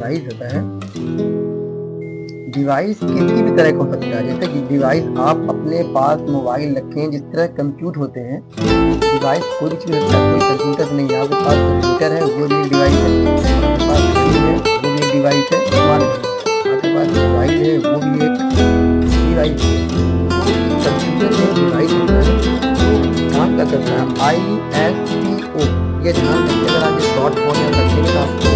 Device होता है, device किसी भी तरह का हो सकता है। जैसे कि डिवाइस आप अपने पास मोबाइल रखें, जिस तरह कंप्यूटर होते हैं, डिवाइस कोई भी चीज़ हो सकता है, कोई कंप्यूटर से नहीं। आपके पास कंप्यूटर है, वो भी एक डिवाइस है। आपके पास घड़ी है, वो भी एक डिवाइस है, स्मार्ट घड़ी। आपके पास मोबाइल है, वो भी एक डिवाइस है। तो कंप्यूटर एक डिवाइस होता है जो काम क्या करता है, ISPO। ये ध्यान रखिए, अगर आप ये शॉर्ट फॉर्म में रखेंगे तो आपको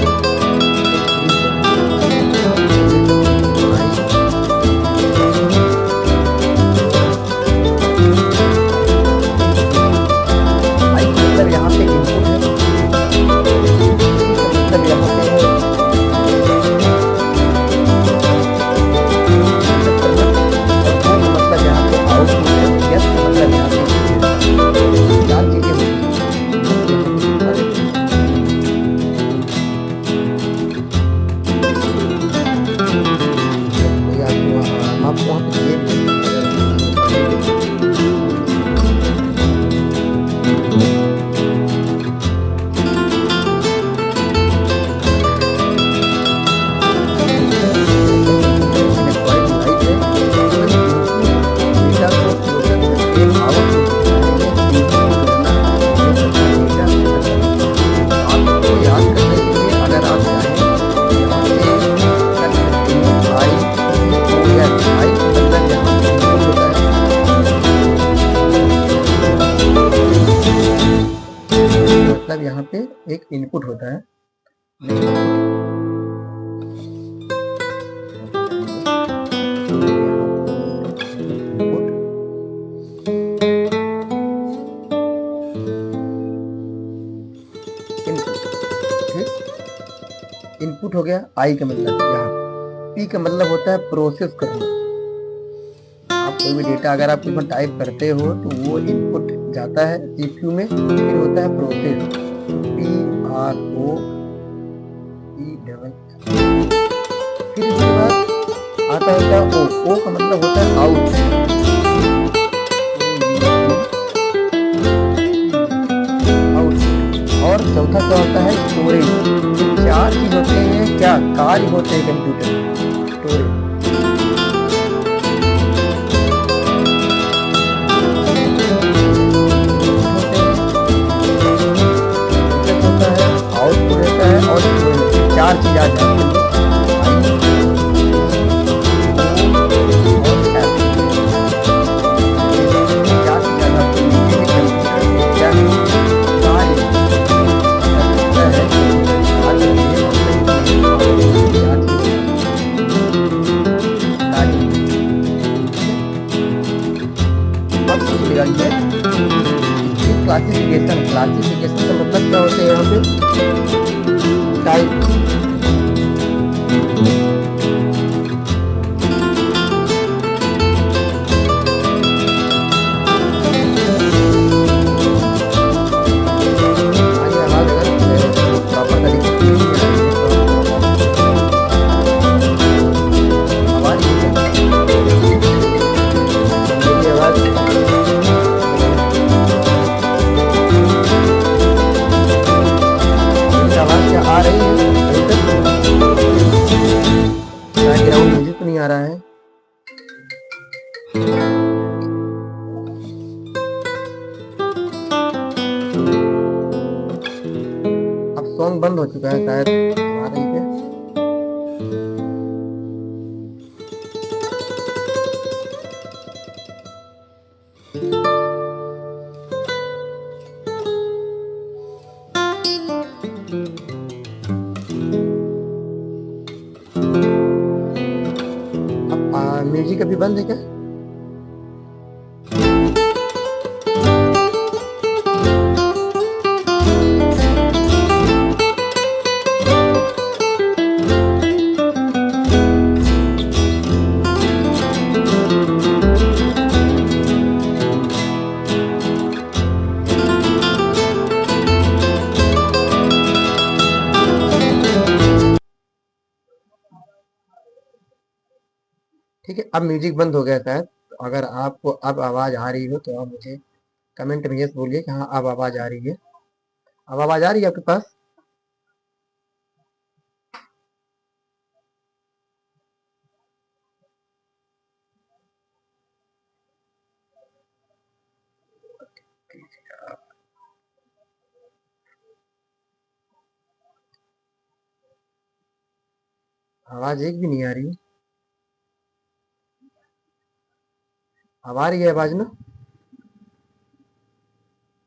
मतलब यहाँ पे इनपुट है, मतलब यहाँ पे मतलब यहाँ पे आउटपुट है, यस मतलब यहाँ पे चार चीजें होती हैं। हम आपको वहाँ पे ये भी मतलब यहाँ पे एक इनपुट होता है। इनपुट हो गया, आई का मतलब यहाँ, पी का मतलब होता है प्रोसेस करना। आप कोई भी डेटा अगर आप इसमें टाइप करते हो तो वो इनपुट जाता है सीपीयू में, फिर होता है प्रोसेस, PROCES। फिर इसके बाद आता है ओ का मतलब होता है आउट, और चौथा क्या होता है, स्टोरेज। चार चीज होते हैं, क्या कार्य होते हैं कंप्यूटर, स्टोरेज। होता है, आउटपुट रहता है और स्टोरेज, चार चीज आ जाती है। क्लासिफिकेशन का मतलब क्या होता है, यहाँ पे टाइप। आ रही है बैकग्राउंड म्यूजिक नहीं आ रहा है। अब सॉन्ग बंद हो चुका है शायद, आ रही है। म्यूजिक अभी बंद है क्या? ठीक है, अब म्यूजिक बंद हो गया शायद। तो अगर आपको अब आवाज आ रही हो तो आप मुझे कमेंट में यस बोलिए कि हाँ अब आवाज आ रही है। अब आवाज आ रही है आपके पास? आवाज एक भी नहीं आ रही। अब आ रही है आवाज ना?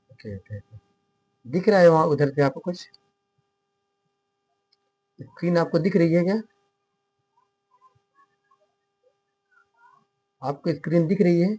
Okay okay. दिख रहा है वहां उधर से आपको कुछ? स्क्रीन आपको दिख रही है क्या? आपको स्क्रीन दिख रही है?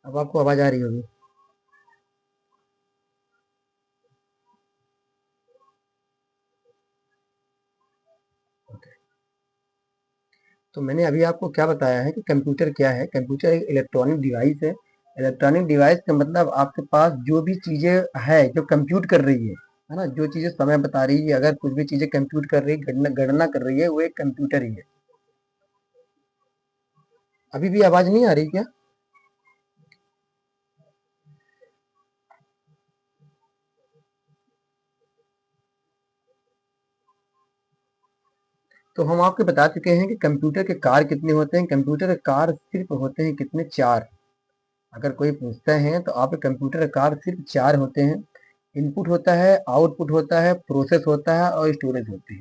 अब आपको आवाज आ रही होगी। तो मैंने अभी आपको क्या बताया है कि कंप्यूटर क्या है। कंप्यूटर एक इलेक्ट्रॉनिक डिवाइस है। इलेक्ट्रॉनिक डिवाइस का मतलब आपके पास जो भी चीजें है जो कंप्यूट कर रही है ना, जो चीजें समय बता रही है, अगर कुछ भी चीजें कंप्यूट कर रही है, गणना गणना कर रही है, वो एक कंप्यूटर ही है। अभी भी आवाज नहीं आ रही क्या? तो हम आपको बता चुके हैं कि कंप्यूटर के कार्य कितने होते हैं। कंप्यूटर के कार्य सिर्फ होते हैं कितने? चार। अगर कोई पूछता है तो आप कंप्यूटर के कार्य सिर्फ चार होते हैं। इनपुट होता है, आउटपुट होता है, प्रोसेस होता है और स्टोरेज होती है।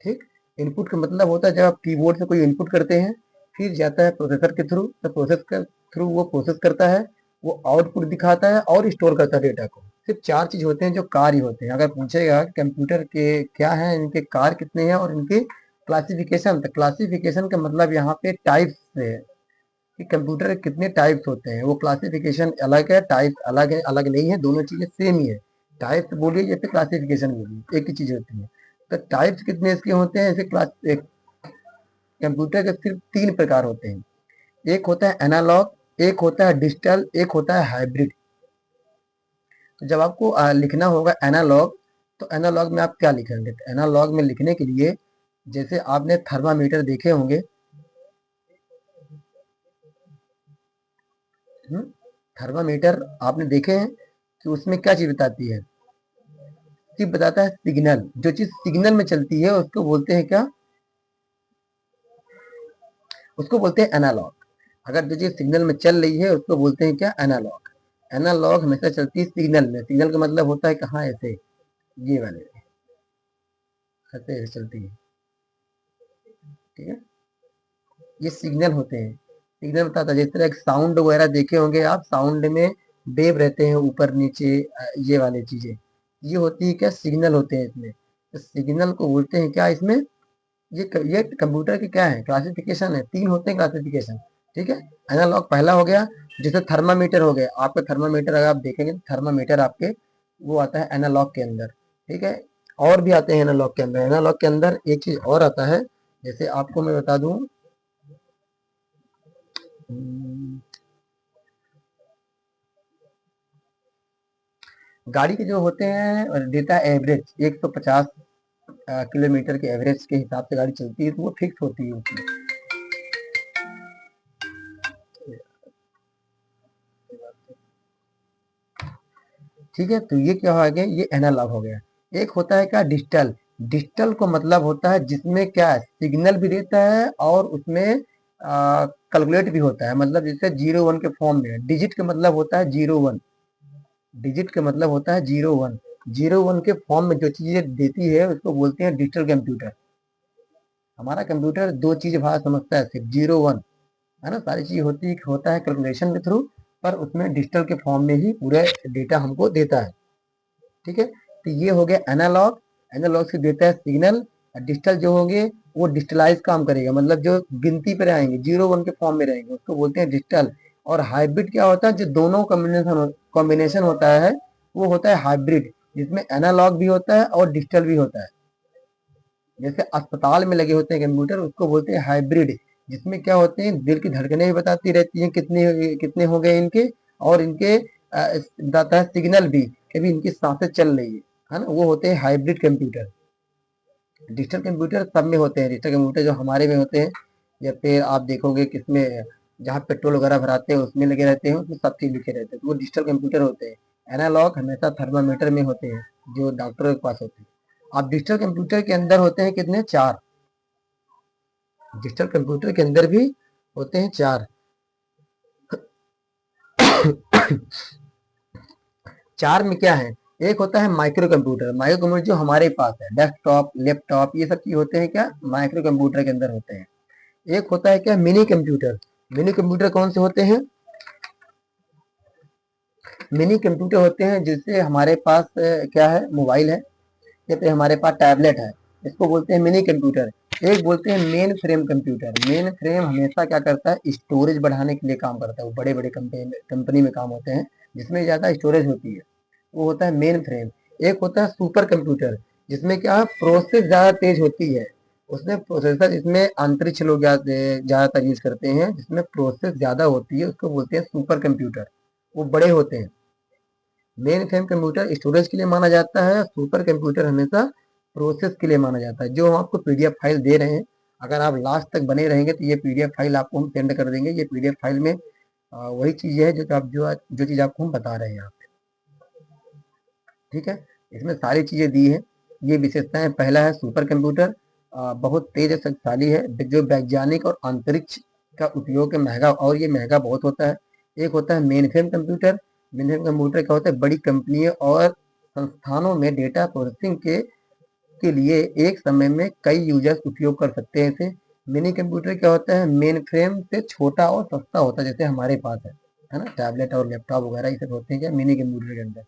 ठीक। इनपुट का मतलब होता है जब आप कीबोर्ड से कोई इनपुट करते हैं, फिर जाता है प्रोसेसर के थ्रू, तो प्रोसेस के थ्रू वो प्रोसेस करता है, वो आउटपुट दिखाता है और स्टोर करता है डेटा को। सिर्फ चार चीज होते हैं जो कार्य होते हैं। अगर पूछेगा कि कंप्यूटर के क्या है, इनके कार्य कितने हैं और इनके क्लासिफिकेशन, तो क्लासिफिकेशन का मतलब यहाँ पे टाइप्स से है कि कंप्यूटर के कितने टाइप्स होते हैं। वो क्लासिफिकेशन अलग है, टाइप अलग है, अलग नहीं है, दोनों चीजें सेम ही है। टाइप्स बोलिए जैसे क्लासिफिकेशन बोलिए, एक ही चीज होती है। तो टाइप्स कितने इसके होते हैं? ऐसे क्लास एक कंप्यूटर के सिर्फ तीन प्रकार होते हैं। एक होता है एनालॉग, एक होता है डिजिटल, एक होता है हाइब्रिड। तो जब आपको लिखना होगा एनालॉग, तो एनालॉग में आप क्या लिखेंगे? तो एनालॉग में लिखने के लिए जैसे आपने थर्मामीटर देखे होंगे। थर्मामीटर आपने देखे हैं कि उसमें क्या चीज बताती है? सिर्फ बताता है सिग्नल। जो चीज सिग्नल में चलती है उसको बोलते हैं क्या? उसको बोलते हैं एनालॉग। अगर जो चीज सिग्नल में चल रही है उसको बोलते हैं क्या? एनालॉग। एनालॉग हमेशा चलती है सिग्नल में। सिग्नल का मतलब होता है कहाँ? ऐसे, ये वाले ऐसे ऐसे चलती है। ठीक है, ये सिग्नल होते हैं। सिग्नल बताता है, जिस तरह एक साउंड वगैरह देखे होंगे आप, साउंड में वेव रहते हैं ऊपर नीचे, ये वाली चीजें, ये होती है क्या? सिग्नल होते हैं इसमें। तो सिग्नल को बोलते हैं क्या इसमें? ये कंप्यूटर के क्या है? क्लासिफिकेशन है। तीन होते हैं क्लासिफिकेशन। ठीक है। एनालॉग पहला हो गया। जैसे थर्मामीटर हो गया आपका, थर्मामीटर अगर आप देखेंगे तो थर्मामीटर आपके वो आता है एनालॉग के अंदर। ठीक है। और भी आते हैं एनालॉग के अंदर। एनालॉग के अंदर एक चीज और आता है, जैसे आपको मैं बता दूं, गाड़ी के जो होते हैं देता है एवरेज 150 किलोमीटर के एवरेज के हिसाब से गाड़ी चलती है, तो वो फिक्स होती है उसमें। ठीक है, तो ये क्या हो गया? ये एनालॉग हो गया। एक होता है क्या? डिजिटल। डिजिटल को मतलब होता है जिसमें क्या है? सिग्नल भी रहता है और उसमें कैलकुलेट भी होता है। मतलब जैसे जीरो वन के फॉर्म में। डिजिट का मतलब होता है जीरो वन। डिजिट का मतलब होता है जीरो वन। जीरो वन के फॉर्म में जो चीजें देती है उसको बोलते हैं डिजिटल कंप्यूटर। हमारा कंप्यूटर दो चीज भाषा समझता है, सिर्फ जीरो वन, है ना। सारी चीज होता है कैलकुलेशन के थ्रू, पर उसमें डिजिटल के फॉर्म में ही पूरे डेटा हमको देता है। ठीक है, तो ये हो गया एनालॉग। एनालॉग से देता है सिग्नल। डिजिटल जो होंगे वो डिजिटलाइज काम करेगा, मतलब जो गिनती पर आएंगे, जीरो वन के फॉर्म में रहेंगे, उसको बोलते हैं डिजिटल। और हाइब्रिड क्या होता है? जो दोनों कॉम्बिनेशन होता है वो होता है हाइब्रिड, जिसमें एनालॉग भी होता है और डिजिटल भी होता है। जैसे अस्पताल में लगे होते हैं कंप्यूटर, उसको बोलते हैं हाइब्रिड, जिसमें क्या होते हैं? दिल की धड़कनें भी बताती रहती हैं कितने कितने हो गए इनके, और इनके बताता है सिग्नल भी कि भी इनकी सांसें चल रही है ना। वो होते हैं हाइब्रिड कंप्यूटर। डिजिटल कंप्यूटर सब में होते हैं, डिजिटल कंप्यूटर जो हमारे में होते हैं, या फिर आप देखोगे किसमें, जहाँ पेट्रोल वगैरह भराते हैं उसमें लगे रहते हैं, उसमें सब चीज लिखे रहते हैं, तो वो डिजिटल कंप्यूटर होते हैं। एनालॉग हमेशा थर्मामीटर में होते हैं, जो डॉक्टरों के पास होते हैं। अब डिजिटल कंप्यूटर के अंदर होते हैं कितने, 4। डिजिटल कंप्यूटर के अंदर भी होते हैं 4। 4 में क्या है, एक होता है माइक्रो कंप्यूटर, माइक्रो कंप्यूटर जो हमारे पास है, डेस्कटॉप, लैपटॉप, ये सब चीज होते हैं क्या, माइक्रो कंप्यूटर के अंदर होते हैं। एक होता है क्या, मिनी कंप्यूटर। मिनी कंप्यूटर कौन से होते हैं, मिनी कंप्यूटर होते हैं जिससे हमारे पास क्या है, मोबाइल है, या फिर हमारे पास टैबलेट है, इसको बोलते हैं मिनी कंप्यूटर। एक बोलते हैं main frame computer. Main frame हमेशा क्या करता है, स्टोरेज बढ़ाने के लिए काम करता है, वो बड़े बड़े कंपनी में काम होते हैं जिसमें ज्यादा स्टोरेज होती है, वो होता है मेन फ्रेम। एक होता है सुपर कंप्यूटर, जिसमें क्या है, प्रोसेस ज्यादा तेज होती है, उसमें प्रोसेसर, इसमें अंतरिक्ष लोग ज्यादातर यूज करते हैं, जिसमें प्रोसेस ज्यादा होती है, उसको बोलते हैं सुपर कंप्यूटर, वो बड़े होते हैं। मेन फ्रेम कंप्यूटर स्टोरेज के लिए माना जाता है, सुपर कंप्यूटर हमेशा प्रोसेस के लिए माना जाता है। जो हम आपको पीडीएफ फाइल दे रहे हैं, अगर आप लास्ट तक बने रहेंगे तो ये पीडीएफ फाइल आपको हम सेंड कर देंगे। ये पीडीएफ फाइल में वही चीज है जो चीज आपको हम बता रहे हैं यहाँ पे, ठीक है। इसमें सारी चीजें दी है, ये विशेषताएं। पहला है सुपर कंप्यूटर, बहुत तेज और शक्तिशाली है, जो वैज्ञानिक और अंतरिक्ष का उपयोग है, महंगा, और ये महंगा बहुत होता है। एक होता है main frame computer. Main frame computer क्या होता है, बड़ी कंपनियों और संस्थानों में डेटा प्रोसेसिंग के लिए एक समय में कई यूजर्स उपयोग कर सकते हैं इसे। मिनी कंप्यूटर क्या होता है, मेन फ्रेम से छोटा और सस्ता होता है, जैसे हमारे पास है ना, टैबलेट और लैपटॉप वगैरह, ये सब होते हैं क्या, मिनी कंप्यूटर के अंदर।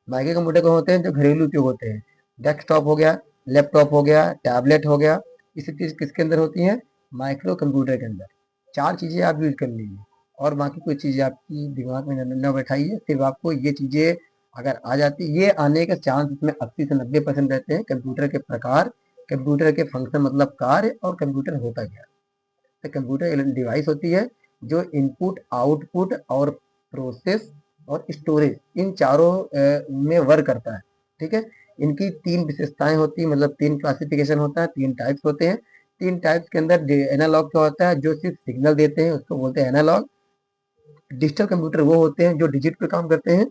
माइक्रो कंप्यूटर को होते हैं जो घरेलू उपयोग होते हैं, डेस्कटॉप हो गया, लैपटॉप हो गया, टैबलेट हो गया, ये सब चीज किसके अंदर होती है, माइक्रो कंप्यूटर के अंदर। 4 चीजें आप यूज कर लीजिए, और बाकी कोई चीजें आपकी दिमाग में न बैठाइए, सिर्फ आपको ये चीजें अगर आ जाती, ये आने के चांस इसमें 80 से 90% रहते हैं। कंप्यूटर के प्रकार, कंप्यूटर के फंक्शन मतलब कार्य, और कंप्यूटर होता क्या है। तो कंप्यूटर डिवाइस होती है जो इनपुट, आउटपुट और प्रोसेस और स्टोरेज, इन चारों में वर्क करता है, ठीक है। इनकी 3 विशेषताएं होती है, मतलब 3 क्लासिफिकेशन होता है, 3 टाइप्स होते हैं। 3 टाइप्स के अंदर एनालॉग क्या होता है, जो सिर्फ सिग्नल देते हैं, उसको बोलते हैं एनालॉग। डिजिटल कंप्यूटर वो होते हैं जो डिजिट पे काम करते हैं,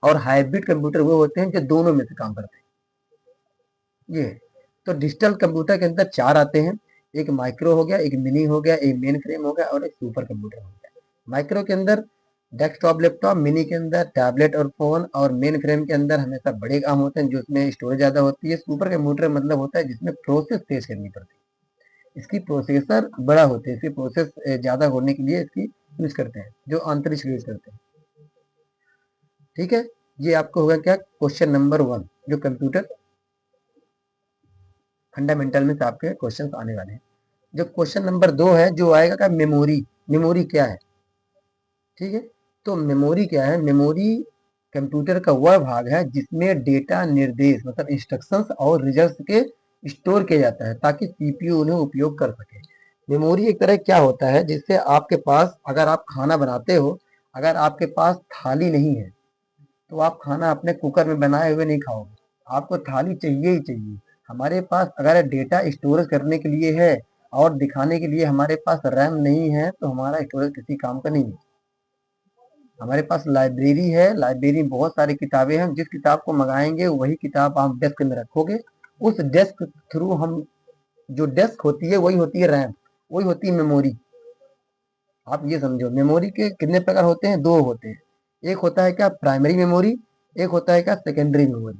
और हाइब्रिड कंप्यूटर वो होते हैं जो दोनों में से काम करते हैं। ये तो डिजिटल कंप्यूटर के अंदर 4 आते हैं, एक माइक्रो हो गया, एक मिनी हो गया, एक मेन फ्रेम हो गया, और एक सुपर कंप्यूटर हो गया। माइक्रो के अंदर डेस्कटॉप, लैपटॉप, मिनी के अंदर टैबलेट और फोन, और मेन फ्रेम के अंदर हमेशा बड़े काम होते हैं जिसमें स्टोरेज ज्यादा होती है। सुपर कंप्यूटर मतलब होता है जिसमें प्रोसेस तेज करनी पड़ती है, इसकी प्रोसेसर बड़ा होते हैं, इसकी प्रोसेस ज्यादा होने के लिए इसकी यूज करते हैं, जो अंतरिक्ष यूज करते हैं, ठीक है। ये आपको होगा क्या, क्वेश्चन नंबर 1, जो कंप्यूटर फंडामेंटल में से आपके क्वेश्चन आने वाले हैं। जो क्वेश्चन नंबर 2 है, जो आएगा क्या, मेमोरी। मेमोरी क्या है, ठीक है। तो मेमोरी क्या है, मेमोरी कंप्यूटर का वह भाग है जिसमें डेटा, निर्देश मतलब इंस्ट्रक्शंस और रिजल्ट्स के स्टोर किया जाता है, ताकि सीपीयू उन्हें उपयोग कर सके। मेमोरी एक तरह क्या होता है, जिससे आपके पास, अगर आप खाना बनाते हो, अगर आपके पास थाली नहीं है, तो आप खाना अपने कुकर में बनाए हुए नहीं खाओगे, आपको थाली चाहिए ही चाहिए। हमारे पास अगर डेटा स्टोरेज करने के लिए है और दिखाने के लिए हमारे पास रैम नहीं है, तो हमारा स्टोरेज किसी काम का नहीं है। हमारे पास लाइब्रेरी है, लाइब्रेरी में बहुत सारी किताबें हैं, जिस किताब को मंगाएंगे वही किताब आप डेस्क में रखोगे, उस डेस्क थ्रू हम, जो डेस्क होती है वही होती है रैम, वही होती है मेमोरी। आप ये समझो, मेमोरी के कितने प्रकार होते हैं, 2 होते हैं। एक होता है क्या, प्राइमरी मेमोरी, एक होता है क्या, सेकेंडरी मेमोरी।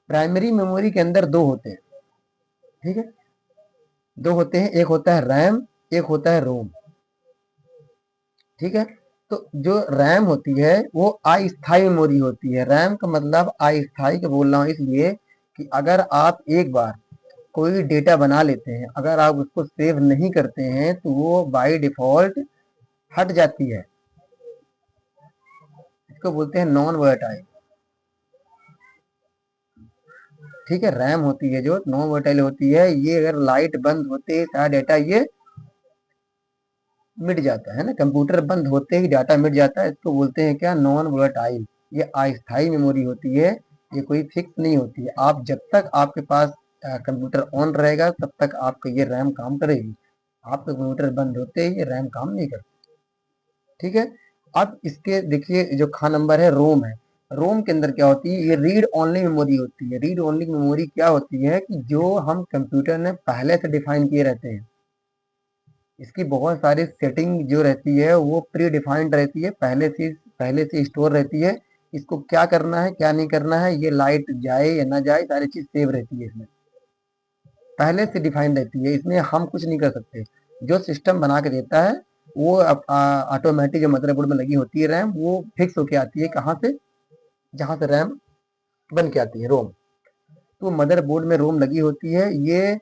प्राइमरी मेमोरी के अंदर 2 होते हैं, ठीक है, 2 होते हैं, एक होता है रैम, एक होता है रोम, ठीक है। तो जो रैम होती है वो अस्थायी मेमोरी होती है। रैम का मतलब अस्थायी का बोल रहा हूँ इसलिए कि अगर आप एक बार कोई डेटा बना लेते हैं, अगर आप उसको सेव नहीं करते हैं, तो वो बाय डिफॉल्ट हट जाती है, इसको बोलते हैं नॉन वर्टाइल, ठीक है। रैम होती है जो नॉन वर्टाइल होती है, ये अगर लाइट बंद होते ही सारा डाटा ये मिट जाता है ना, कंप्यूटर बंद होते ही डाटा मिट जाता है, इसको बोलते हैं क्या, नॉन वोलेटाइल। ये अस्थायी मेमोरी होती है, ये कोई फिक्स नहीं होती है। आप जब तक आपके पास कंप्यूटर ऑन रहेगा तब तक आपका ये रैम काम करेगी। आपका कंप्यूटर बंद होते ही ये रैम काम नहीं करती। ठीक है, अब इसके देखिए जो खा नंबर है रोम है। रोम के अंदर क्या होती है, ये रीड ओनली मेमोरी होती है। रीड ओनली मेमोरी क्या होती है कि जो हम कंप्यूटर ने पहले से डिफाइन किए रहते हैं। इसकी बहुत सारी सेटिंग जो रहती है वो प्री डिफाइंड रहती है, पहले से स्टोर रहती है। इसको क्या करना है क्या नहीं करना है, ये लाइट जाए या ना जाए, सारी चीज सेव रहती है इसमें, पहले से डिफाइंड रहती है। इसमें हम कुछ नहीं कर सकते। जो सिस्टम बना के देता है वो ऑटोमेटिक जो मदरबोर्ड में लगी होती है रैम, वो फिक्स होके आती है कहाँ से, जहां से रैम बन के आती है रोम। तो मदरबोर्ड में रोम लगी होती है, ये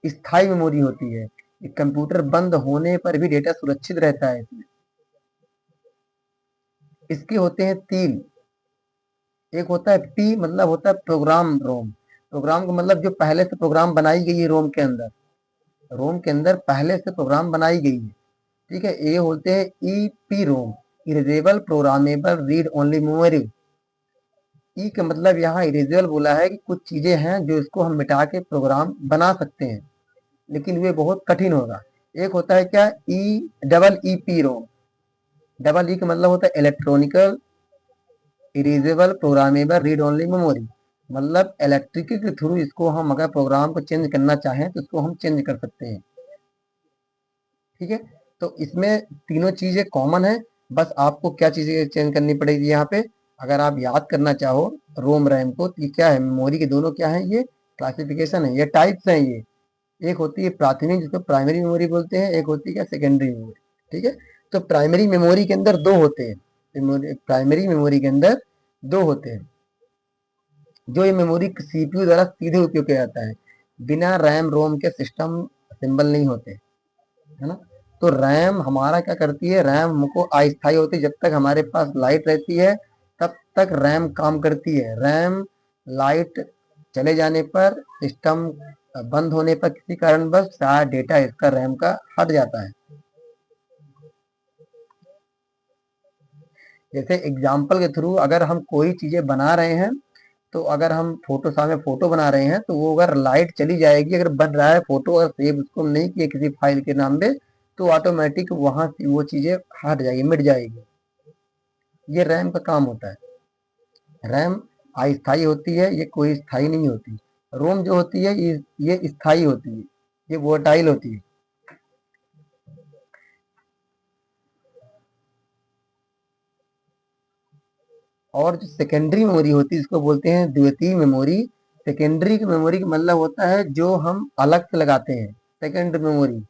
स्थायी मेमोरी होती है। कंप्यूटर बंद होने पर भी डेटा सुरक्षित रहता है इसमें। इसके होते हैं तीन। एक होता है पी, मतलब होता है प्रोग्राम रोम। प्रोग्राम का मतलब जो पहले से प्रोग्राम बनाई गई है रोम के अंदर, रोम के अंदर पहले से प्रोग्राम बनाई गई है। ठीक है, ये होते हैं E P ROM, erasable programmable read only memory. E का मतलब यहाँ इरेजेबल बोला है कि कुछ चीजें हैं जो इसको हम मिटा के प्रोग्राम बना सकते हैं, लेकिन वे बहुत कठिन होगा। एक होता है क्या, ई डबल ई पी रोम। डबल ई का मतलब होता है electronical erasable programmable read only memory. मतलब इलेक्ट्रिक के थ्रू इसको हम अगर प्रोग्राम को चेंज करना चाहें तो इसको हम चेंज कर सकते हैं। ठीक है, तो इसमें तीनों चीजें कॉमन है। बस आपको क्या चीजें चेंज करनी पड़ेगी यहाँ पे, अगर आप याद करना चाहो रोम रैम को, तो ये क्या है, मेमोरी के दोनों क्या है, ये क्लासिफिकेशन है, ये टाइप्स हैं ये। एक होती है प्राथमिक जिसको प्राइमरी मेमोरी बोलते हैं, एक होती है क्या सेकेंडरी मेमोरी। ठीक है, तो प्राइमरी मेमोरी के अंदर दो होते हैं, प्राइमरी मेमोरी के अंदर दो होते हैं। जो ये मेमोरी सीपीयू द्वारा सीधे उपयोग किया जाता है, बिना रैम रोम के सिस्टम सिंबल नहीं होते, है ना। तो रैम हमारा क्या करती है, रैम हमको अस्थायी होती है। जब तक हमारे पास लाइट रहती है तब तक रैम काम करती है। रैम लाइट चले जाने पर, सिस्टम बंद होने पर किसी कारणवश सारा डेटा इसका रैम का हट जाता है। जैसे एग्जाम्पल के थ्रू अगर हम कोई चीजें बना रहे हैं, तो अगर हम फोटो सामने फोटो बना रहे हैं, तो वो अगर लाइट चली जाएगी, अगर बन रहा है फोटो, अगर सेव उसको नहीं किए किसी फाइल के नाम पे, तो ऑटोमेटिक वहां से वो चीजें हट जाएगी, मिट जाएगी। ये रैम का काम होता है। रैम अस्थायी होती है, ये कोई स्थायी नहीं होती। रोम जो होती है ये स्थायी होती है, ये वोटाइल होती है। और जो सेकेंडरी मेमोरी होती है इसको बोलते हैं द्वितीय मेमोरी। सेकेंडरी मेमोरी का मतलब होता है जो हम अलग से लगाते हैं, सेकेंडरी मेमोरी।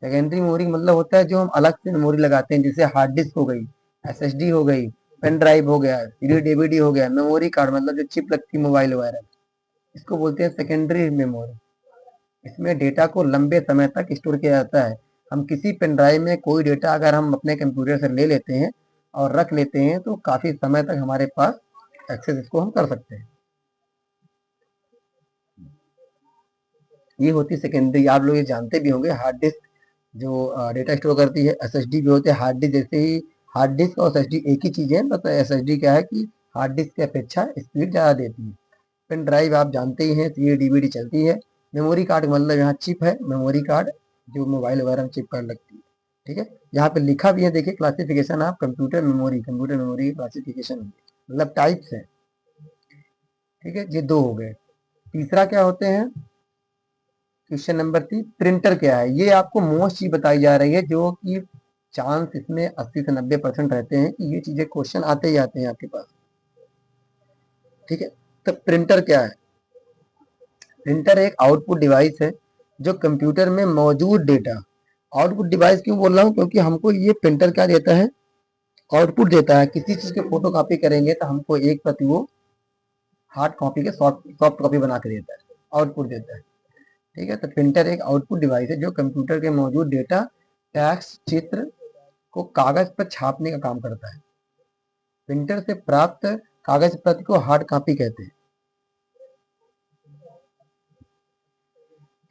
सेकेंडरी मेमोरी मतलब होता है जो हम अलग से मेमोरी लगाते हैं, जैसे हार्ड डिस्क हो गई, एसएसडी हो गई, पेन ड्राइव हो गया, सीडी डीवीडी हो गया। मेमोरी कार्ड मतलब जो चिप लगती है मोबाइल वगैरह, इसको बोलते हैं सेकेंडरी मेमोरी। इसमें डेटा को लंबे समय तक स्टोर किया जाता है। हम किसी पेन ड्राइव में कोई डेटा अगर हम अपने कंप्यूटर से ले लेते हैं और रख लेते हैं, तो काफी समय तक हमारे पास एक्सेस इसको हम कर सकते हैं। ये होती सेकेंडरी। आप लोग ये जानते भी होंगे, हार्ड डिस्क जो डेटा स्टोर करती है, एसएसडी भी होते हैं हार्ड डिस्क जैसे ही। हार्ड डिस्क और एसएसडी एक ही चीज है, बस एसएसडी क्या है कि हार्ड डिस्क की अपेक्षा स्पीड ज्यादा देती है। पेन ड्राइव आप जानते ही हैं, सीडी डीवीडी चलती है। मेमोरी कार्ड मतलब यहाँ चिप है, मेमोरी कार्ड जो मोबाइल वगैरह में चिप कार्ड लगती है। ठीक है, यहाँ पे लिखा भी है, देखिए classification of computer memory classification, मतलब टाइप्स है। ठीक है, ये दो हो गए। तीसरा क्या होते हैं, क्वेश्चन नंबर 3, प्रिंटर क्या है। ये आपको मोस्ट चीज बताई जा रही है, जो कि चांस इसमें 80 से 90% रहते हैं कि ये चीजें क्वेश्चन आते ही आते हैं आपके पास। ठीक है, तो प्रिंटर क्या है। प्रिंटर एक आउटपुट डिवाइस है जो कंप्यूटर में मौजूद डेटा, आउटपुट डिवाइस क्यों बोल रहा हूँ, क्योंकि हमको ये प्रिंटर क्या देता है, आउटपुट देता है। किसी चीज के फोटो कॉपी करेंगे तो हमको एक प्रति वो हार्ड कॉपी के सॉफ्ट कॉपी बना के देता है, आउटपुट देता है। ठीक है, तो प्रिंटर एक आउटपुट डिवाइस है जो कंप्यूटर के मौजूद डेटा, टेक्स्ट, चित्र को कागज पर छापने का काम करता है। प्रिंटर से प्राप्त कागज प्रति को हार्ड कॉपी कहते हैं।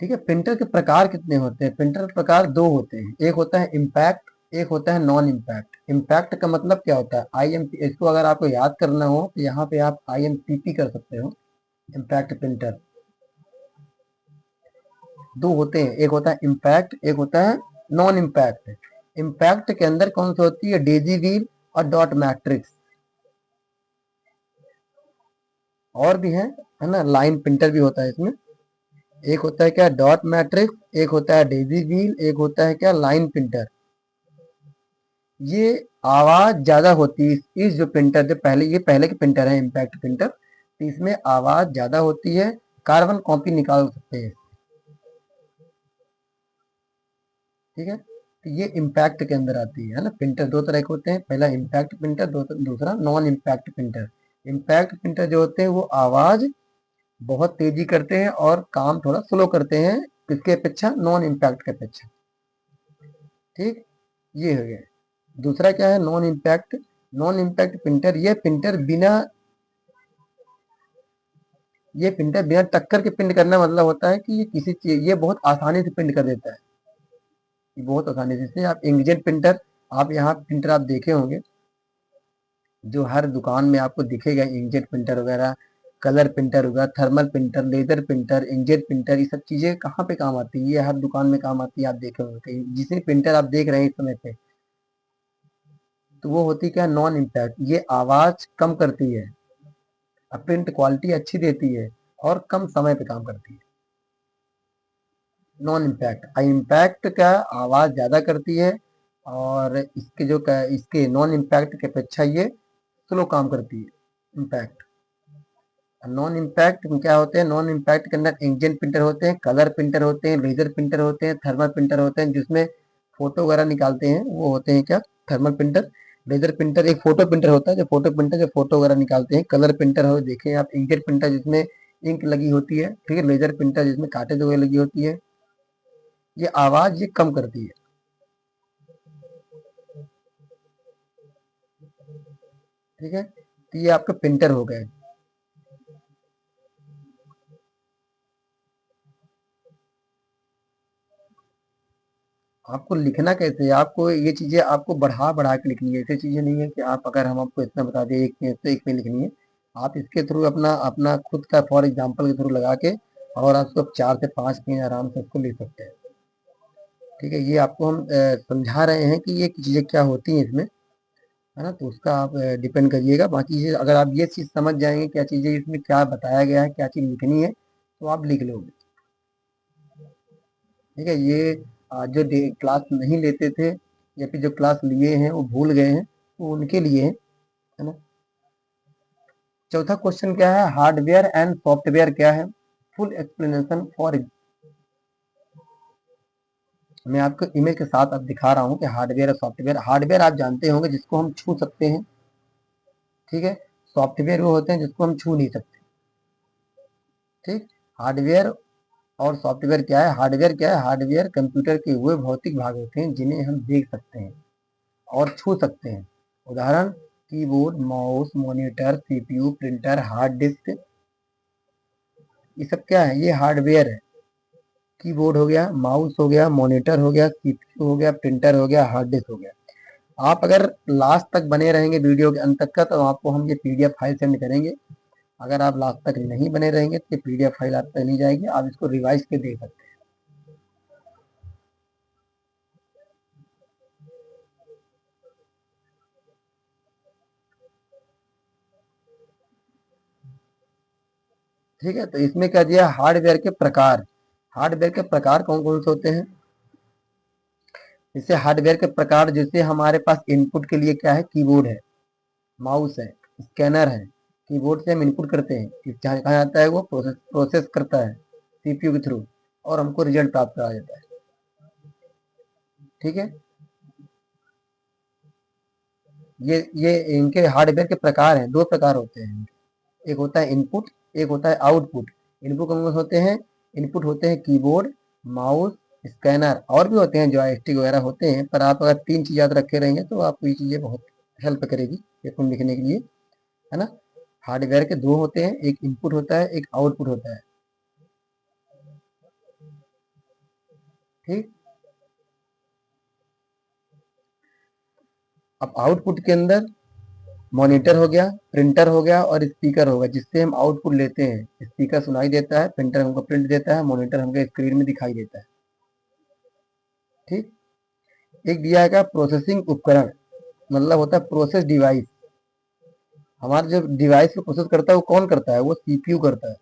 ठीक है, प्रिंटर के प्रकार कितने होते हैं, प्रिंटर के प्रकार दो होते हैं। एक होता है इम्पैक्ट, एक होता है नॉन इम्पैक्ट। इम्पैक्ट का मतलब क्या होता है, आई एम पी। इसको अगर आपको याद करना हो तो यहाँ पे आप IMPP कर सकते हो। इम्पैक्ट प्रिंटर दो होते हैं, एक होता है इम्पैक्ट, एक होता है नॉन इम्पैक्ट। इम्पैक्ट के अंदर कौन सी होती है? डेजी व्हील और डॉट मैट्रिक्स। और भी है ना, लाइन प्रिंटर भी होता है इसमें। एक होता है क्या? डॉट मैट्रिक्स, एक होता है डेजी व्हील, एक होता है क्या? Line printer. ये आवाज ज्यादा होती है इस जो प्रिंटर, जो पहले, ये पहले के प्रिंटर है इम्पैक्ट प्रिंटर, तो इसमें आवाज ज्यादा होती है, कार्बन कॉपी निकाल सकते हैं। ठीक है, तो ये इम्पैक्ट के अंदर आती है ना। प्रिंटर दो तरह के होते हैं, पहला इम्पैक्ट प्रिंटर, दूसरा non impact printer. Impact printer जो होते हैं वो आवाज बहुत तेजी करते हैं और काम थोड़ा स्लो करते हैं, किसके अपेक्षा? नॉन इम्पैक्ट के अपेक्षा। ठीक, ये हो गया। दूसरा क्या है? Non impact. Non impact printer, ये प्रिंटर बिना टक्कर के प्रिंट करना, मतलब होता है कि ये किसी चीज, ये बहुत आसानी से प्रिंट कर देता है, ये बहुत आसानी से। जैसे आप इंकजेट प्रिंटर, आप यहाँ प्रिंटर आप देखे होंगे, जो हर दुकान में आपको दिखेगा, इंकजेट प्रिंटर वगैरह, कलर प्रिंटर होगा, thermal printer, laser printer, inkjet printer, ये सब चीजें कहाँ पे काम आती है? ये हर दुकान में काम आती है, आप देखे होंगे कहीं। जितनी प्रिंटर आप देख रहे हैं इस समय पे, तो वो होती क्या? Non impact. ये आवाज कम करती है, प्रिंट क्वालिटी अच्छी देती है और कम समय पे काम करती है। Non impact. इम्पैक्ट का आवाज ज्यादा करती है, और इसके नॉन इम्पैक्ट की अपेक्षा ये स्लो काम करती है, इम्पैक्ट। नॉन इम्पैक्ट में क्या होते हैं? नॉन इम्पैक्ट के अंदर इंकजेट प्रिंटर होते हैं, कलर प्रिंटर होते हैं, लेजर प्रिंटर होते हैं, थर्मल प्रिंटर होते हैं, जिसमें फोटो वगैरह निकालते हैं, वो होते हैं क्या? Thermal printer. लेजर प्रिंटर एक फोटो प्रिंटर होता है, जो फोटो प्रिंटर जो फोटो वगैरह निकालते हैं। कलर प्रिंटर हो, देखें आप, इंकजेट प्रिंटर जिसमें इंक लगी होती है, ठीक है। लेजर प्रिंटर जिसमें काटेज वगैरह लगी होती है। ये आवाज ये कम करती है। ठीक है, तो ये आपका प्रिंटर हो गए। आपको लिखना कैसे है? आपको ये चीजें आपको बढ़ा बढ़ा के लिखनी है, ऐसी चीजें नहीं है कि आप, अगर हम आपको इतना बता दें एक पेज तो एक पेज लिखनी है। आप इसके थ्रू अपना अपना खुद का फॉर एग्जाम्पल के थ्रू लगा के, और आप उसको 4 से 5 पेज आराम से उसको लिख सकते हैं। ठीक है, ये आपको हम समझा रहे हैं कि ये चीजें क्या होती हैं इसमें, है ना। तो उसका आप डिपेंड करिएगा। बाकी ये, अगर आप ये चीज समझ जाएंगे क्या चीजें इसमें क्या बताया गया है, क्या चीज लिखनी है, तो आप लिख लोगे। ठीक है, ये जो क्लास नहीं लेते थे, या फिर जो क्लास लिए हैं वो भूल गए हैं, तो उनके लिए है ना। चौथा क्वेश्चन क्या है? हार्डवेयर एंड सॉफ्टवेयर क्या है? Full explanation for. मैं आपको इमेज के साथ अब दिखा रहा हूँ कि हार्डवेयर और सॉफ्टवेयर। हार्डवेयर आप जानते होंगे जिसको हम छू सकते हैं, ठीक है। सॉफ्टवेयर वो होते हैं जिसको हम छू नहीं सकते। ठीक, हार्डवेयर और सॉफ्टवेयर क्या है? हार्डवेयर क्या है? हार्डवेयर कंप्यूटर के वे भौतिक भाग होते हैं जिन्हें हम देख सकते हैं और छू सकते हैं। उदाहरण: keyboard, mouse, monitor, CPU, printer, hard disk. ये सब क्या है? ये हार्डवेयर है। कीबोर्ड हो गया, माउस हो गया, मॉनिटर हो गया, सीपीयू हो गया, प्रिंटर हो गया, हार्ड डिस्क हो गया। आप अगर लास्ट तक बने रहेंगे वीडियो के अंत तक का, तो आपको हम ये पीडीएफ फाइल सेंड करेंगे। अगर आप लास्ट तक नहीं बने रहेंगे तो ये पीडीएफ फाइल आप तक नहीं जाएगी, आप इसको रिवाइज के देख सकते हैं। ठीक है, तो इसमें क्या दिया? हार्डवेयर के प्रकार। हार्डवेयर के प्रकार कौन कौन से होते हैं? जैसे हार्डवेयर के प्रकार, जैसे हमारे पास इनपुट के लिए क्या है? कीबोर्ड है, माउस है, स्कैनर है। कीबोर्ड से हम इनपुट करते हैं, कहाँ जाता है? वो प्रोसेस प्रोसेस करता है सीपीयू के थ्रू, और हमको रिजल्ट प्राप्त करा देता है। ठीक है, ये इनके हार्डवेयर के प्रकार हैं, दो प्रकार होते हैं। एक होता है इनपुट, एक होता है आउटपुट। इनपुट कौन कौन से होते हैं? इनपुट होते हैं कीबोर्ड, माउस, स्कैनर, और भी होते हैं जॉयस्टिक वगैरह होते हैं, पर आप अगर 3 चीज याद रखे रहेंगे तो आपको ये चीजें बहुत हेल्प करेगी पेपर में लिखने के लिए, है ना। हार्डवेयर के दो होते हैं, एक इनपुट होता है, एक आउटपुट होता है। ठीक, अब आउटपुट के अंदर मॉनिटर हो गया, प्रिंटर हो गया और स्पीकर होगा जिससे हम आउटपुट लेते हैं। स्पीकर सुनाई देता है, प्रिंटर हमको प्रिंट देता है, मॉनिटर हमको स्क्रीन में दिखाई देता है। ठीक। एक दिया है प्रोसेसिंग उपकरण, मतलब होता है प्रोसेस डिवाइस। हमारे जो डिवाइस को प्रोसेस करता है वो कौन करता है? वो सीपीयू करता है।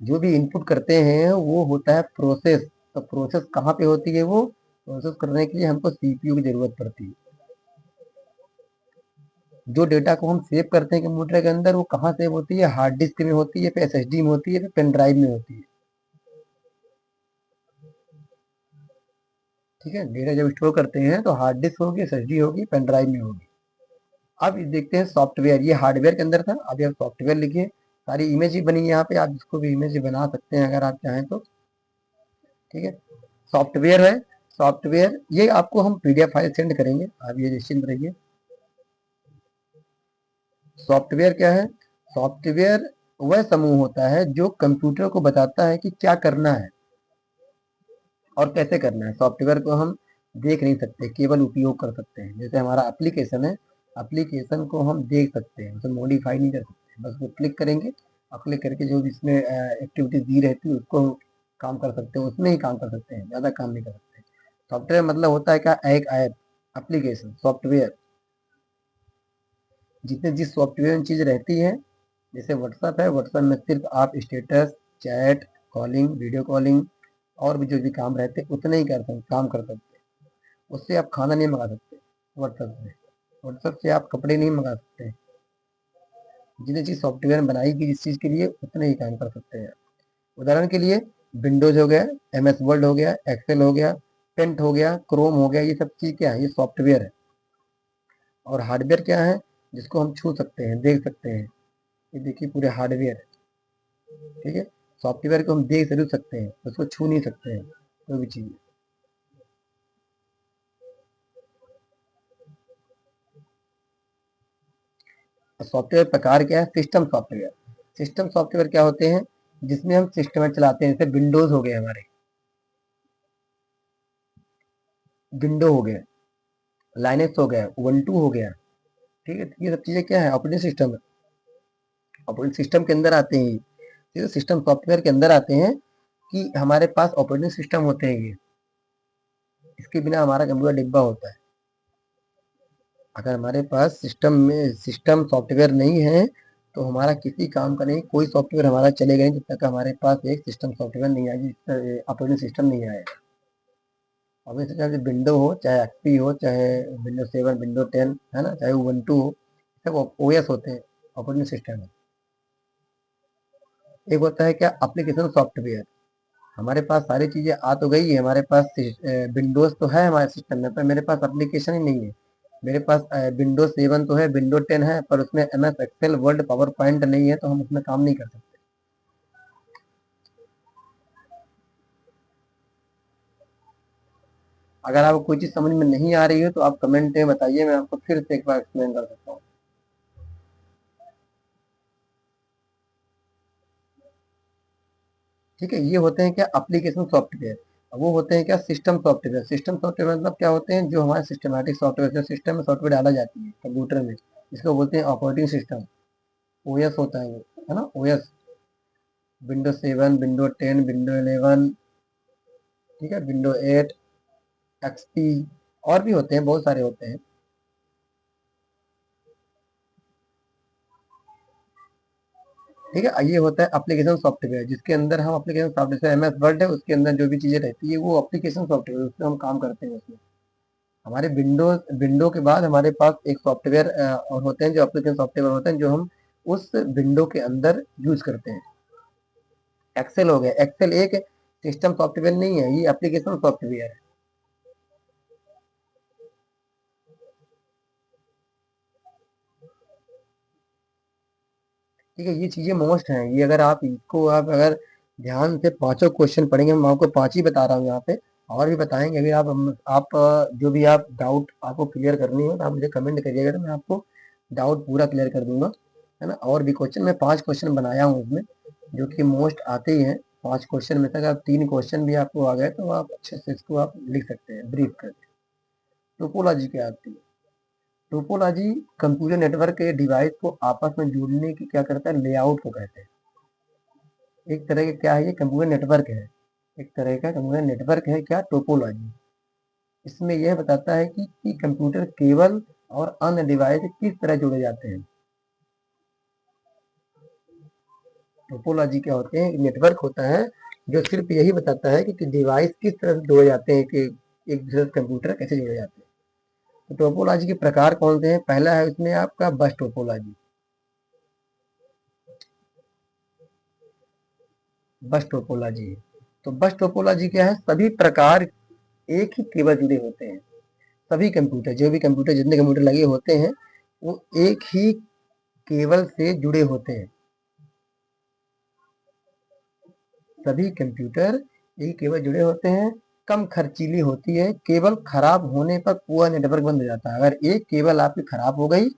जो भी इनपुट करते हैं वो होता है प्रोसेस। तो प्रोसेस कहाँ पे होती है? वो प्रोसेस करने के लिए हमको सीपीयू की जरूरत पड़ती है। जो डेटा को हम सेव करते हैं कंप्यूटर के अंदर, वो कहाँ सेव होती है? हार्ड डिस्क में होती है, फिर एसएसडी में होती है, फिर पेन ड्राइव में होती है। ठीक है। डेटा जब स्टोर करते हैं तो हार्ड डिस्क होगी, एसएसडी होगी, पेन ड्राइव में होगी। अब देखते हैं सॉफ्टवेयर। ये हार्डवेयर के अंदर था, अभी आप सॉफ्टवेयर लिखिए। सारी इमेज ही बनी है यहाँ पे, आप इसको भी इमेज बना सकते हैं अगर आप चाहें तो। ठीक है। सॉफ्टवेयर है। सॉफ्टवेयर ये आपको हम पीडीएफ फाइल सेंड करेंगे, आप ये निश्चिंत रहिए। सॉफ्टवेयर क्या है? सॉफ्टवेयर वह समूह होता है जो कंप्यूटर को बताता है कि क्या करना है और कैसे करना है। सॉफ्टवेयर को हम देख नहीं सकते, केवल उपयोग कर सकते हैं। जैसे हमारा एप्लीकेशन है, एप्लीकेशन को हम देख सकते हैं, उसे मॉडिफाई नहीं कर सकते। बस वो क्लिक करेंगे और क्लिक करके जो भी इसमें एक्टिविटीज दी रहती है उसको काम कर सकते हैं, उसमें ही काम कर सकते हैं, ज़्यादा काम नहीं कर सकते। सॉफ्टवेयर मतलब होता है क्या? एक ऐप, एप्लीकेशन, सॉफ्टवेयर। जितने जिस सॉफ्टवेयर में चीज़ रहती है, जैसे व्हाट्सएप है, व्हाट्सएप में सिर्फ आप status, chat, calling, video calling और भी जो भी काम रहते हैं उतने ही काम कर सकते हैं। उससे आप खाना नहीं मंगा सकते व्हाट्सएप से। व्हाट्सएप से आप कपड़े नहीं मंगा सकते। जितनी चीज़ सॉफ्टवेयर में बनाई गई जिस चीज़ के लिए, उतने ही काम कर सकते हैं। उदाहरण के लिए विंडोज हो गया, एमएस वर्ड हो गया, एक्सेल हो गया, पेंट हो गया, क्रोम हो गया, ये सब चीज़ क्या है? ये सॉफ्टवेयर है। और हार्डवेयर क्या है? जिसको हम छू सकते हैं, देख सकते हैं। ये देखिए पूरे हार्डवेयर है। ठीक है। सॉफ्टवेयर को हम देख जरूर सकते हैं, उसको छू नहीं सकते हैं कोई भी चीज़। सॉफ्टवेयर प्रकार क्या है? System software. सिस्टम सॉफ्टवेयर क्या होते हैं? जिसमें हम सिस्टम चलाते हैं। जैसे विंडोज हो गए हमारे, विंडो हो गया, लाइनेक्स हो गया, उबंटू हो गया। ठीक है। ये सब चीज़ें क्या है? ऑपरेटिंग सिस्टम है। ऑपरेटिंग सिस्टम के अंदर आते हैं ये सिस्टम सॉफ्टवेयर के अंदर आते हैं कि हमारे पास ऑपरेटिंग सिस्टम होते हैं ये। इसके बिना हमारा कंप्यूटर डिब्बा होता है। अगर हमारे पास सिस्टम सॉफ्टवेयर नहीं है तो हमारा किसी काम का नहीं, कोई सॉफ्टवेयर हमारा चलेगा नहीं जब तक हमारे पास एक सिस्टम सॉफ्टवेयर नहीं आएगी, ऑपरेटिंग सिस्टम नहीं आएगा। ऑपरेटिंग सिस्टम जैसे विंडो हो, चाहे एक्सपी हो, चाहे विंडो 7, विंडो 10 है ना, चाहे उबंटू हो, सब ओएस होते हैं, ऑपरेटिंग सिस्टम है। एक होता है क्या? Application software. हमारे पास सारी चीजें आ तो गई है, हमारे पास विंडोज तो है हमारे सिस्टम में, पर मेरे पास एप्लीकेशन ही नहीं है। मेरे पास विंडोज 7 तो है, विंडो 10 है, पर उसमें MS Excel, Word, PowerPoint नहीं है, तो हम उसमें काम नहीं कर सकते। अगर आपको कोई चीज समझ में नहीं आ रही है तो आप कमेंट में बताइए, मैं आपको फिर से एक बार एक्सप्लेन कर सकता हूँ। ठीक है। ये होते हैं क्या? Application software. वो होते हैं क्या? System software. सिस्टम सॉफ्टवेयर मतलब क्या होते हैं? जो हमारे सिस्टमैटिक सॉफ्टवेयर, जो सिस्टम में सॉफ्टवेयर डाला जाती है कंप्यूटर में, इसको बोलते हैं ऑपरेटिंग सिस्टम। ओएस होता है वो, है ना, ओएस। विंडो 7, विंडो 10, विंडो 11, ठीक है, विंडो 8, एक्सपी, और भी होते हैं, बहुत सारे होते हैं। ठीक है। ये होता है एप्लीकेशन सॉफ्टवेयर, जिसके अंदर हम एप्लीकेशन सॉफ्टवेयर, जैसे एमएस वर्ड है, उसके अंदर जो भी चीजें रहती है वो एप्लीकेशन सॉफ्टवेयर, उसमें हम काम करते हैं उसमें। हमारे विंडो के बाद हमारे पास एक सॉफ्टवेयर और होते हैं जो एप्लीकेशन सॉफ्टवेयर होते हैं, जो हम उस विंडो के अंदर यूज करते हैं। एक्सेल हो गया, एक्सेल एक सिस्टम सॉफ्टवेयर नहीं है, ये एप्लीकेशन सॉफ्टवेयर है। ठीक है। ये चीजें मोस्ट हैं, ये अगर आप इनको आप अगर ध्यान से पांचों क्वेश्चन पढ़ेंगे, मैं आपको पांच ही बता रहा हूँ यहाँ पे, और भी बताएंगे। अभी आप जो भी आप डाउट आपको क्लियर करनी हो तो आप मुझे कमेंट करिएगा, तो मैं आपको डाउट पूरा क्लियर कर दूंगा, है ना। और भी क्वेश्चन, मैं 5 क्वेश्चन बनाया हूँ उसमें, जो कि मोस्ट आते ही हैं। 5 क्वेश्चन में से अगर 3 क्वेश्चन भी आपको आ गए तो आप अच्छे से इसको आप लिख सकते हैं ब्रीफ करके। टोपोलॉजी क्या आती है? टोपोलॉजी कंप्यूटर नेटवर्क के डिवाइस को आपस में जोड़ने की क्या करता है, लेआउट को कहते हैं। एक तरह का क्या है, ये कंप्यूटर नेटवर्क है, एक तरह का कंप्यूटर नेटवर्क है क्या, टोपोलॉजी। इसमें यह बताता है कि कंप्यूटर केबल और अन्य डिवाइस किस तरह जोड़े जाते हैं। टोपोलॉजी क्या होते हैं, नेटवर्क होता है जो सिर्फ यही बताता है कि डिवाइस किस तरह से जोड़े जाते हैं, कि एक दूसरे कंप्यूटर कैसे जोड़े जाते हैं। तो टोपोलॉजी के प्रकार कौन से हैं, पहला है उसमें आपका बस टोपोलॉजी। बस टोपोलॉजी, तो बस टोपोलॉजी क्या है, सभी प्रकार एक ही केबल जुड़े होते हैं। सभी कंप्यूटर, जो भी कंप्यूटर, जितने कंप्यूटर लगे होते हैं वो एक ही केबल से जुड़े होते हैं। सभी कंप्यूटर एक केबल जुड़े होते हैं, कम खर्चीली होती है, केबल खराब होने पर पूरा नेटवर्क बंद हो जाता है। अगर एक केबल आपकी खराब हो गई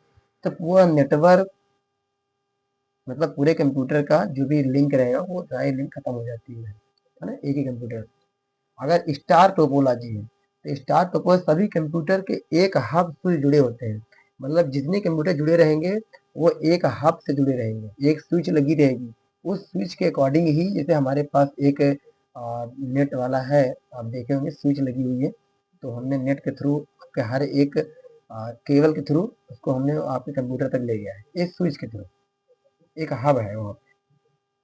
तो पूरा नेटवर्क, मतलब पूरे कंप्यूटर का जो भी लिंक रहेगा वो सारी लिंक खत्म हो जाती है ना, एक ही कंप्यूटर। अगर स्टार टोपोलॉजी है तो स्टार टोपोलॉजी सभी कंप्यूटर के एक हब से जुड़े होते हैं। मतलब जितने कंप्यूटर जुड़े रहेंगे वो एक हब से जुड़े रहेंगे, एक स्विच लगी रहेगी, उस स्विच के अकॉर्डिंग ही, जैसे हमारे पास एक नेट वाला है, आप देखे होंगे स्विच लगी हुई है, तो हमने नेट के थ्रू के हर एक केबल के थ्रू उसको हमने आपके कंप्यूटर तक ले गया है, एक स्विच के थ्रू, एक हब है वो,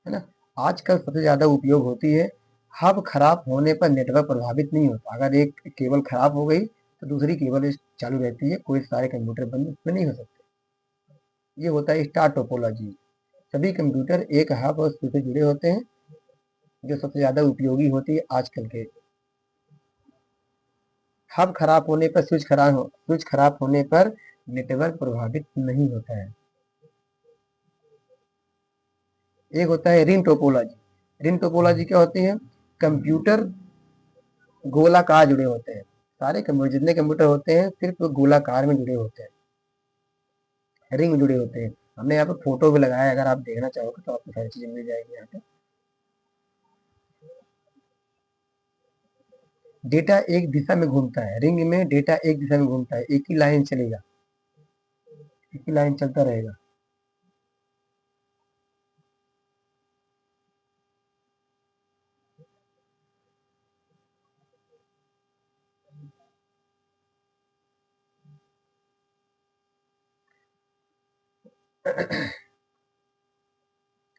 है ना। आजकल सबसे ज्यादा उपयोग होती है। हब खराब होने पर नेटवर्क प्रभावित नहीं होता, अगर एक केबल खराब हो गई तो दूसरी केबल चालू रहती है, कोई सारे कंप्यूटर बंद उसमें नहीं हो सकते। ये होता है स्टार टोपोलॉजी। सभी कंप्यूटर एक हब और स्विच से जुड़े होते हैं, जो सबसे ज्यादा उपयोगी होती है आजकल के। हब खराब होने पर, स्विच खराब होने पर नेटवर्क प्रभावित नहीं होता है। एक होता है रिंग टोपोलॉजी। रिंग टोपोलॉजी क्या होती है, कंप्यूटर गोलाकार जुड़े होते हैं। सारे कंप्यूटर, जितने कंप्यूटर होते हैं सिर्फ गोलाकार में जुड़े होते हैं, रिंग में जुड़े होते हैं। हमने यहाँ पे फोटो भी लगाया है, अगर आप देखना चाहोगे तो आपको सारी चीजें मिल जाएगी यहाँ पे। डेटा एक दिशा में घूमता है, रिंग में डेटा एक दिशा में घूमता है, एक ही लाइन चलेगा, एक ही लाइन चलता रहेगा।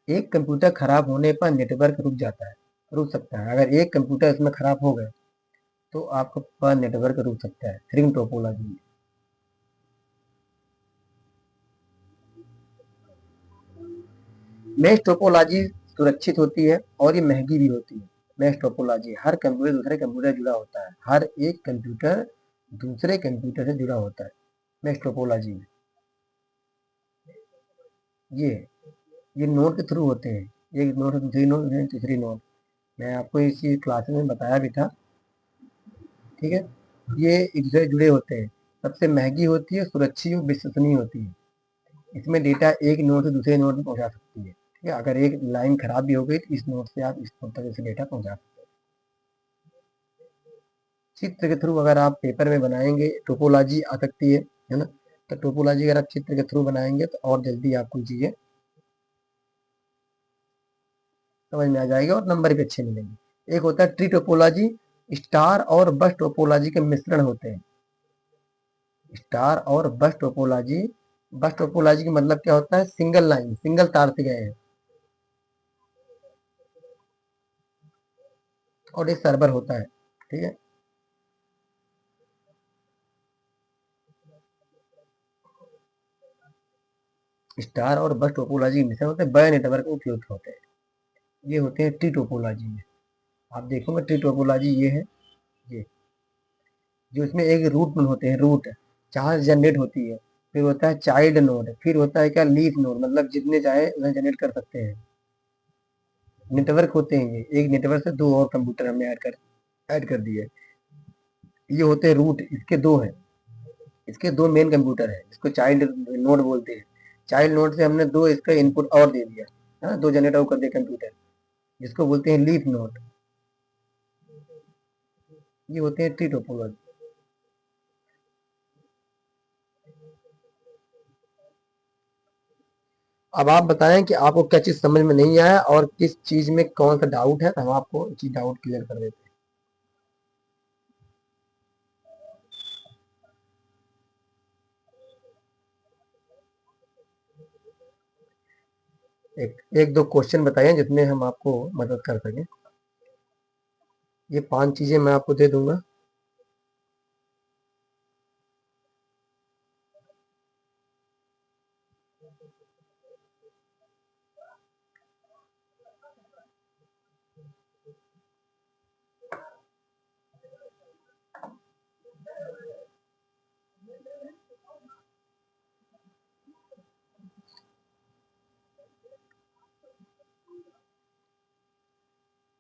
एक कंप्यूटर खराब होने पर नेटवर्क रुक जाता है, रुक सकता है। अगर एक कंप्यूटर इसमें खराब हो गए तो आपका नेटवर्क रुक सकता है, रिंग टोपोलॉजी में। मेश टोपोलॉजी सुरक्षित होती है और ये महंगी भी होती है। मेश टोपोलॉजी, हर कंप्यूटर दूसरे कंप्यूटर जुड़ा होता है, हर एक कंप्यूटर दूसरे कंप्यूटर से जुड़ा होता है मेश टोपोलॉजी में। ये ये नोड के थ्रू होते हैं, एक नोड से दूसरी नोड, तीसरी नोड। मैं आपको इसी क्लास में बताया भी था, ठीक है। ये एक दूसरे से जुड़े होते हैं, सबसे महंगी होती है, सुरक्षित और विश्वसनीय होती है। इसमें डेटा एक नोड से दूसरे नोड में पहुंचा सकती है, ठीक है। अगर एक लाइन खराब भी हो गई तो इस नोड से आप इस नोड तक इसे डेटा पहुंचा सकते हैं। चित्र के थ्रू अगर आप पेपर में बनाएंगे टोपोलॉजी आ सकती है ना। तो टोपोलॉजी अगर आप चित्र के थ्रू बनाएंगे तो और जल्दी आपको चीजें समझ में आ जाएगा और नंबर भी अच्छे मिलेंगे। एक होता है ट्री टोपोलॉजी, स्टार और बस टोपोलॉजी के मिश्रण होते हैं। स्टार और बस टोपोलॉजी, बस टोपोलॉजी का मतलब क्या होता है, सिंगल लाइन, सिंगल तार से गए हैं, और एक सर्वर होता है, ठीक है। स्टार और बस टोपोलॉजी मिश्रण होते हैं, बड़े नेटवर्क में उपयोग होते हैं। ये होते हैं ट्री टोपोलॉजी में। आप देखोगे ट्री टोपोलॉजी ये है, ये जो इसमें एक रूट नोड होते हैं, रूट जहाँ से जनरेट होती है, फिर होता है चाइल्ड नोड, फिर होता है क्या, लीफ नोड, मतलब जितने चाहे उन्हें जनरेट कर सकते हैं। नेटवर्क होते हैं, ये एक नेटवर्क से दो और कंप्यूटर हमने ऐड कर दिए। ये होते हैं रूट, इसके दो हैं, इसके दो मेन कंप्यूटर है, इसको चाइल्ड नोड बोलते हैं। चाइल्ड नोड से हमने दो इसका इनपुट और दे दिया, हाँ, दो जनरेट और कर दिया कंप्यूटर, जिसको बोलते हैं लीफ नोड। ये होते हैं ट्री टोपोलॉजी। अब आप बताएं कि आपको क्या चीज समझ में नहीं आया और किस चीज में कौन सा डाउट है, तो हम आपको चीज डाउट क्लियर कर देते हैं। एक दो क्वेश्चन बताइए जिसमें हम आपको मदद कर सकें। ये 5 चीजें मैं आपको दे दूंगा।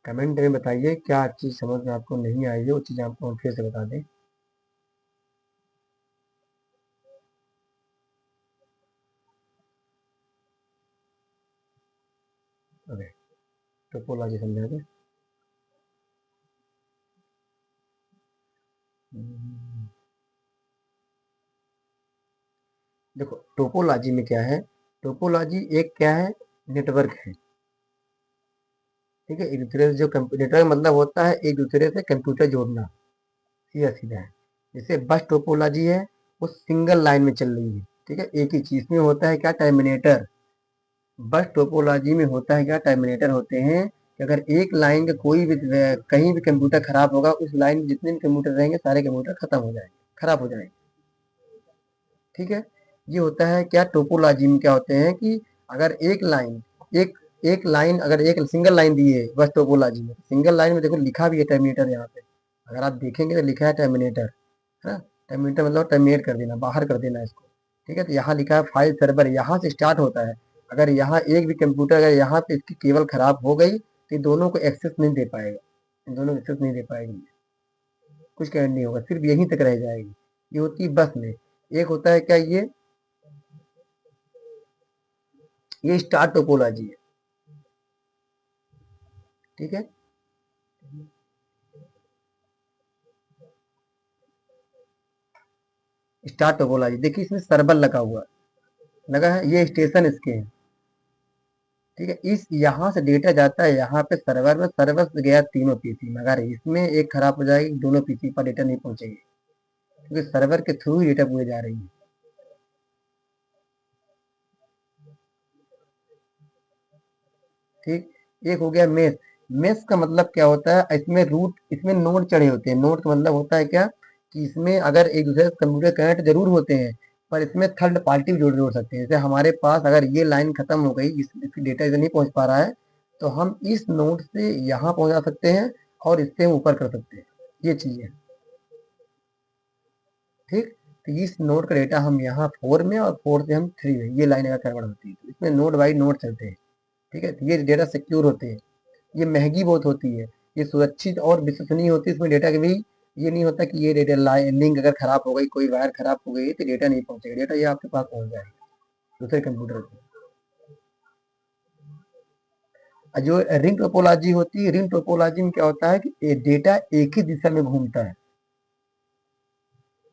कमेंट में बताइए क्या चीज समझ में आपको नहीं आई है, वो चीज आपको हम फिर से बता दें। ओके, टोपोलॉजी समझा दें। देखो टोपोलॉजी में क्या है, टोपोलॉजी एक क्या है, नेटवर्क है। ठीक है, एक दूसरे से जो नेटवर्क मतलब होता है एक दूसरे से कंप्यूटर जोड़ना, सीधा सीधा है। जैसे बस टोपोलॉजी है, वो सिंगल लाइन में चल रही है। ठीक है, एक ही चीज में होता है क्या, टर्मिनेटर। बस टोपोलॉजी में होता है क्या, टर्मिनेटर होते हैं कि अगर एक लाइन का कोई भी कहीं भी कंप्यूटर खराब होगा, उस लाइन में जितने भी कंप्यूटर रहेंगे सारे कंप्यूटर खत्म हो जाएंगे, खराब हो जाएंगे। ठीक है, ये होता है क्या, टोपोलॉजी में क्या होते हैं कि अगर एक एक लाइन अगर एक सिंगल लाइन दी है बस टोपोलॉजी में, सिंगल लाइन में देखो लिखा भी है टर्मिनेटर यहाँ पे। अगर आप देखेंगे तो लिखा है टर्मिनेटर, है ना। टर्मिनेटर मतलब टर्मिनेट कर देना, बाहर कर देना इसको। ठीक है, तो यहाँ लिखा है फाइल सर्वर, यहाँ से स्टार्ट होता है। अगर यहाँ एक भी कंप्यूटर अगर यहाँ पे इसकी केबल खराब हो गई तो इन दोनों को एक्सेस नहीं दे पाएगा, इन दोनों को एक्सेस नहीं दे पाएगी, कुछ कहना नहीं होगा, सिर्फ यहीं तक रह जाएगी। ये होती है बस में। एक होता है क्या, ये स्टार टोपोलॉजी है। ठीक है, स्टार टोपोलॉजी देखिए, इसमें सर्वर लगा हुआ लगा है, ये स्टेशन इसके हैं। ठीक है, इस यहाँ से डेटा जाता है यहाँ पे सर्वर में, सर्वर से गया तीनों पीसी में, अगर इसमें एक खराब हो जाएगी दोनों पीसी पर डेटा नहीं पहुंचेगी, क्योंकि सर्वर के थ्रू ही डेटा पूरे जा रही है। ठीक, एक हो गया मेस। मेस का मतलब क्या होता है, इसमें रूट, इसमें नोड चढ़े होते हैं। नोड का मतलब होता है क्या, कि इसमें अगर एक दूसरे से कंप्यूटर कनेक्ट जरूर होते हैं, पर इसमें थर्ड पार्टी भी जोड़ जोड़ सकते हैं। जैसे हमारे पास अगर ये लाइन खत्म हो गई, इसकी डेटा इधर नहीं पहुंच पा रहा है, तो हम इस नोड से यहाँ पहुंचा सकते हैं और इससे हम ऊपर कर सकते हैं, ये चीज है। ठीक, तो इस नोड का डेटा हम यहाँ 4 में और 4 से हम 3 में, ये लाइन अगर फॉरवर्ड होती है तो इसमें नोड बाई नोड चलते हैं। ठीक है, तो ये डेटा सिक्योर होते हैं। ये महंगी बहुत होती है, ये सुरक्षित और विश्वसनीय होती है। इसमें डेटा के भी ये नहीं होता कि ये डेटा लिंक अगर खराब हो गई, कोई वायर खराब हो गई तो डेटा नहीं पहुंचेगा, डेटा ये आपके पास पहुंच जाएगा दूसरे कंप्यूटर पे। और जो रिंग टोपोलॉजी होती है, रिंग टोपोलॉजी में क्या होता है कि डेटा एक ही दिशा में घूमता है,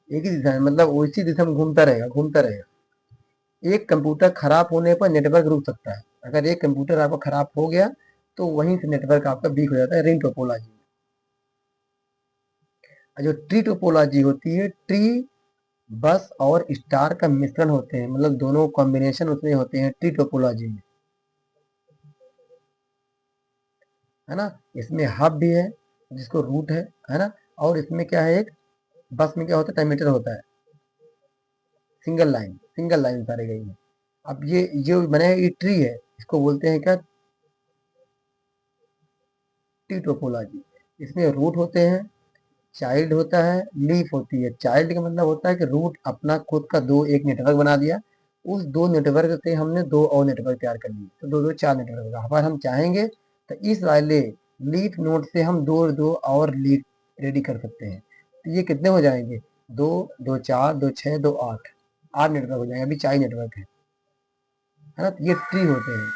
एक ही दिशा में मतलब उसी दिशा में घूमता रहेगा, घूमता रहेगा। एक कंप्यूटर खराब होने पर नेटवर्क रुक सकता है, अगर एक कंप्यूटर आपका खराब हो गया तो वहीं से नेटवर्क आपका वीक हो जाता है, रिंग टोपोलॉजी। जो ट्री टोपोलॉजी होती है, ट्री बस और स्टार का मिश्रण होते हैं, मतलब दोनों कॉम्बिनेशन उसमें होते हैं ट्री टोपोलॉजी में, है ना। इसमें हब भी है जिसको रूट है ना। और इसमें क्या है, एक बस में क्या होता है, टर्मिनेटर होता है, सिंगल लाइन सारे गई है। अब ये जो बने ये ट्री है, इसको बोलते हैं क्या, ट्री टोपोलॉजी। इसमें रूट होते हैं, चाइल्ड होता है, लीफ होती है। चाइल्ड का मतलब होता है कि रूट अपना खुद का दो एक नेटवर्क बना दिया, उस दो नेटवर्क से हमने दो और नेटवर्क तैयार कर लिए, तो दो दो चार नेटवर्क होगा। अगर हम चाहेंगे तो इस वाले लीफ नोड से हम दो दो और लीफ रेडी कर सकते हैं। तो ये कितने हो जाएंगे, दो दो चार, दो छः, दो आठ, आठ नेटवर्क हो जाएंगे। अभी 4 नेटवर्क है ना, तो ये ट्री होते हैं।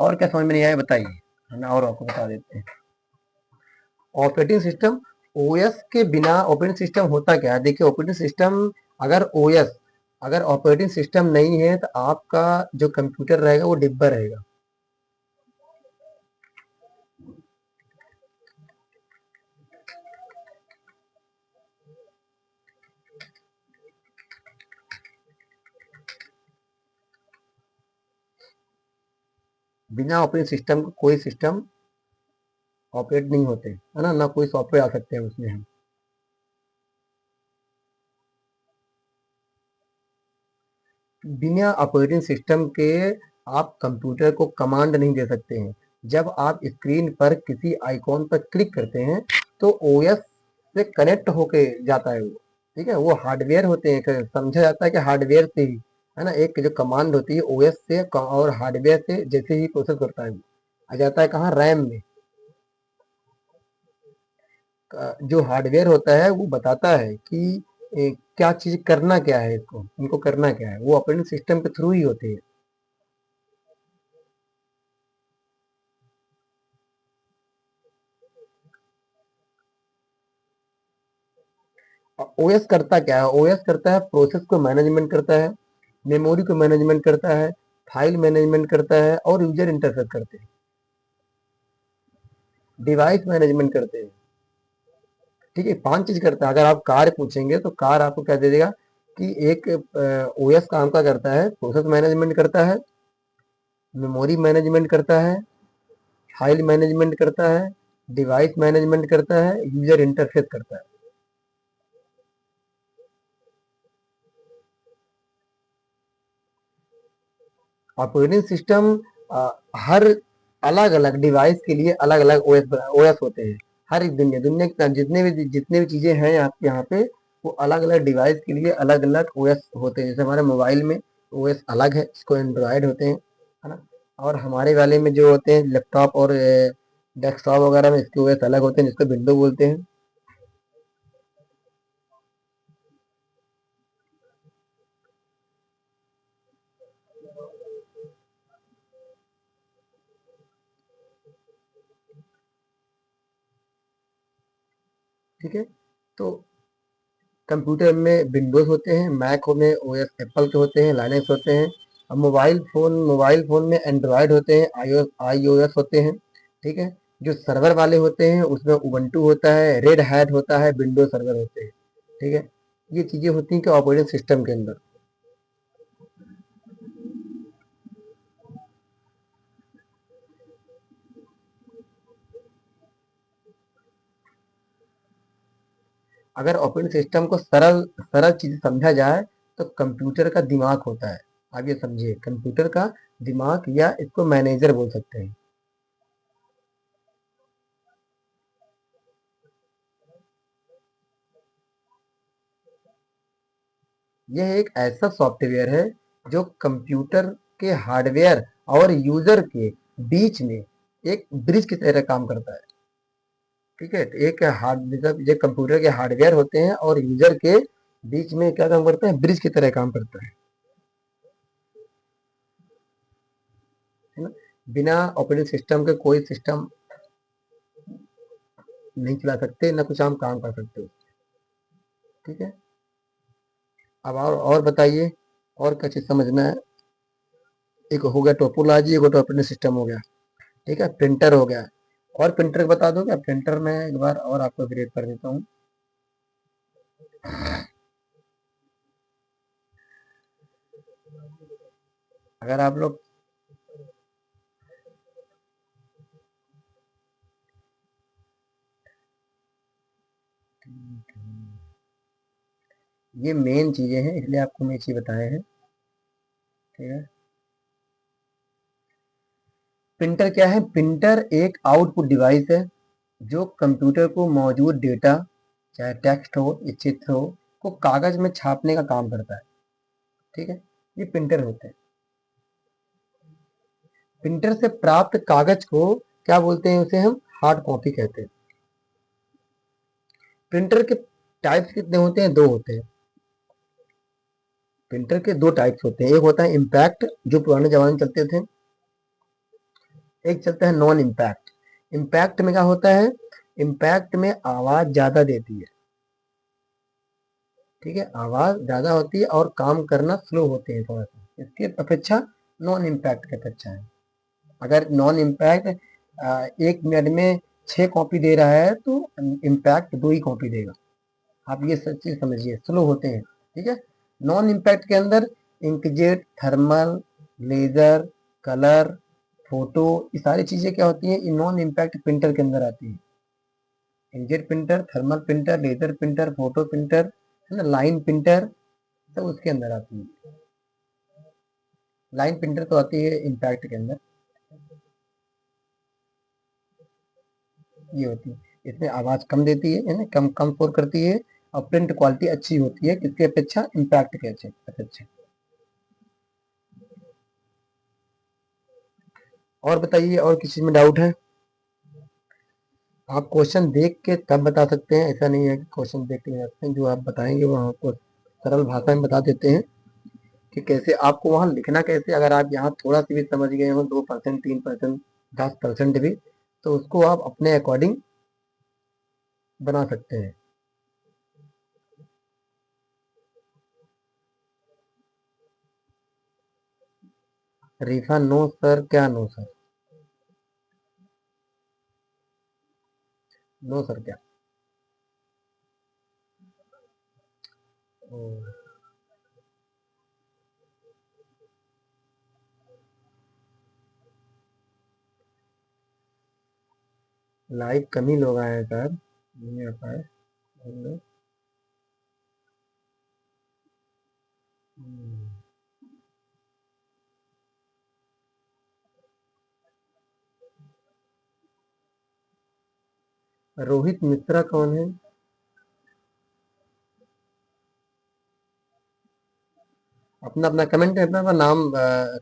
और क्या समझ में नहीं आया बताइए, है ना, और आपको बता देते हैं। ऑपरेटिंग सिस्टम, ओएस के बिना ऑपरेटिंग सिस्टम होता क्या है? देखिए ऑपरेटिंग सिस्टम, अगर ओएस, अगर ऑपरेटिंग सिस्टम नहीं है तो आपका जो कंप्यूटर रहेगा वो डिब्बा रहेगा। बिना ऑपरेटिंग सिस्टम को कोई सिस्टम ऑपरेट नहीं होते, है ना, ना कोई सॉफ्टवेयर आ सकते हैं उसमें हम। बिना ऑपरेटिंग सिस्टम के आप कंप्यूटर को कमांड नहीं दे सकते हैं। जब आप स्क्रीन पर किसी आइकॉन पर क्लिक करते हैं तो ओएस से कनेक्ट होके जाता है वो, ठीक है, वो हार्डवेयर होते हैं, समझा जाता है कि हार्डवेयर से ही, है ना, एक जो कमांड होती है ओएस से और हार्डवेयर से जैसे ही प्रोसेस करता है वो आ जाता है कहाँ, रैम में। जो हार्डवेयर होता है वो बताता है कि क्या चीज करना क्या है, इसको इनको करना क्या है, वो ऑपरेटिंग सिस्टम के थ्रू ही होते हैं। ओएस करता क्या है? ओएस करता है प्रोसेस को मैनेजमेंट करता है, मेमोरी को मैनेजमेंट करता है, फाइल मैनेजमेंट करता है और यूजर इंटरफेस करते हैं, डिवाइस मैनेजमेंट करते हैं। ठीक है, 5 चीज करता है। अगर आप कार पूछेंगे तो कार आपको क्या दे देगा कि एक ओएस काम का करता है, प्रोसेस मैनेजमेंट करता है, मेमोरी मैनेजमेंट करता है, फाइल मैनेजमेंट करता है, डिवाइस मैनेजमेंट करता है, यूजर इंटरफेस करता है। ऑपरेटिंग सिस्टम हर अलग अलग डिवाइस के लिए अलग अलग ओएस ओएस होते हैं। हर एक दुनिया दुनिया के जितने भी चीजें हैं आपके यहाँ पे, वो अलग अलग डिवाइस के लिए अलग अलग ओएस होते हैं। जैसे हमारे मोबाइल में ओएस अलग है, इसको एंड्रॉयड होते हैं, है ना, और हमारे वाले में जो होते हैं लैपटॉप और डेस्कटॉप वगैरह में इसके ओएस अलग होते हैं, जिसको विंडो बोलते हैं। ठीक है, तो कंप्यूटर में विंडोज होते हैं, मैक में ओएस एप्पल के होते हैं, लाइनक्स होते हैं। अब मोबाइल फोन में एंड्रॉयड होते हैं, आईओएस होते हैं। ठीक है, जो सर्वर वाले होते हैं उसमें उबंटू होता है, रेड हैट होता है, विंडोज सर्वर होते हैं। ठीक है, ये चीजें होती हैं कि ऑपरेटिंग सिस्टम के अंदर। अगर ऑपरेटिंग सिस्टम को सरल सरल चीज समझा जाए तो कंप्यूटर का दिमाग होता है। आप ये समझिए, कंप्यूटर का दिमाग, या इसको मैनेजर बोल सकते हैं। यह एक ऐसा सॉफ्टवेयर है जो कंप्यूटर के हार्डवेयर और यूजर के बीच में एक ब्रिज की तरह काम करता है। ठीक है, तो एक हार्ड मतलब जो कंप्यूटर के हार्डवेयर होते हैं और यूजर के बीच में क्या काम करता है, ब्रिज की तरह काम करता है ना। बिना ऑपरेटिंग सिस्टम के कोई सिस्टम नहीं चला सकते, ना कुछ हम काम कर सकते। ठीक है, अब और बताइए, और क्या चीज समझना है? एक हो गया टोपोलॉजी, एक ऑपरेटिंग सिस्टम हो गया। ठीक है, प्रिंटर हो गया। और प्रिंटर बता दो क्या? प्रिंटर में एक बार और आपको क्रिएट कर देता हूँ। अगर आप लोग ये मेन चीजें हैं, इसलिए आपको मैं चीज बताए हैं। ठीक है, प्रिंटर क्या है? प्रिंटर एक आउटपुट डिवाइस है जो कंप्यूटर को मौजूद डेटा, चाहे टेक्स्ट हो या चित्र हो, को कागज में छापने का काम करता है। ठीक है, ये प्रिंटर होते हैं। प्रिंटर से प्राप्त कागज को क्या बोलते हैं? उसे हम हार्ड कॉपी कहते हैं। प्रिंटर के टाइप्स कितने होते हैं? 2 होते हैं। प्रिंटर के 2 टाइप्स होते हैं। एक होता है इम्पैक्ट, जो पुराने जमाने में चलते थे, एक चलता है नॉन इम्पैक्ट। इम्पैक्ट में क्या होता है, इम्पैक्ट में आवाज ज्यादा देती है, ठीक है, आवाज ज्यादा होती है और काम करना स्लो होते हैं थोड़ा सा, इसके अपेक्षा नॉन इम्पैक्ट का अच्छा है। अगर नॉन इम्पैक्ट 1 मिनट में 6 कॉपी दे रहा है तो इम्पैक्ट 2 ही कॉपी देगा। आप ये सब चीज समझिए, स्लो होते हैं, ठीक है। नॉन इम्पैक्ट के अंदर inkjet, thermal, laser, colour, photo, ये सारी चीजें क्या होती हैं, ये नॉन इम्पैक्ट प्रिंटर के अंदर आती है। Inkjet printer, thermal printer, laser printer, photo printer, है ना, लाइन प्रिंटर, सब उसके अंदर आती है। लाइन प्रिंटर तो आती है इम्पैक्ट के अंदर, ये होती है। इसमें आवाज कम देती है ना, कम कम शोर करती है, और प्रिंट क्वालिटी अच्छी होती है किसके अपेक्षा, इम्पैक्ट के अपेक्षा। और बताइए, और किसी में डाउट है? आप क्वेश्चन देख के तब बता सकते हैं, ऐसा नहीं है कि क्वेश्चन देख के बता सकते हैं। जो आप बताएंगे वो आपको सरल भाषा में बता देते हैं कि कैसे आपको वहां लिखना कैसे। अगर आप यहाँ थोड़ा सी भी समझ गए हो, 2%, 3%, 10% भी, तो उसको आप अपने अकॉर्डिंग बना सकते हैं। रीफा नो सर, क्या नो सर? नो सर क्या? लाइव कम ही लोग आए हैं सर, नहीं आ पाए। रोहित मिश्रा कौन है? अपना अपना कमेंट में अपना अपना नाम,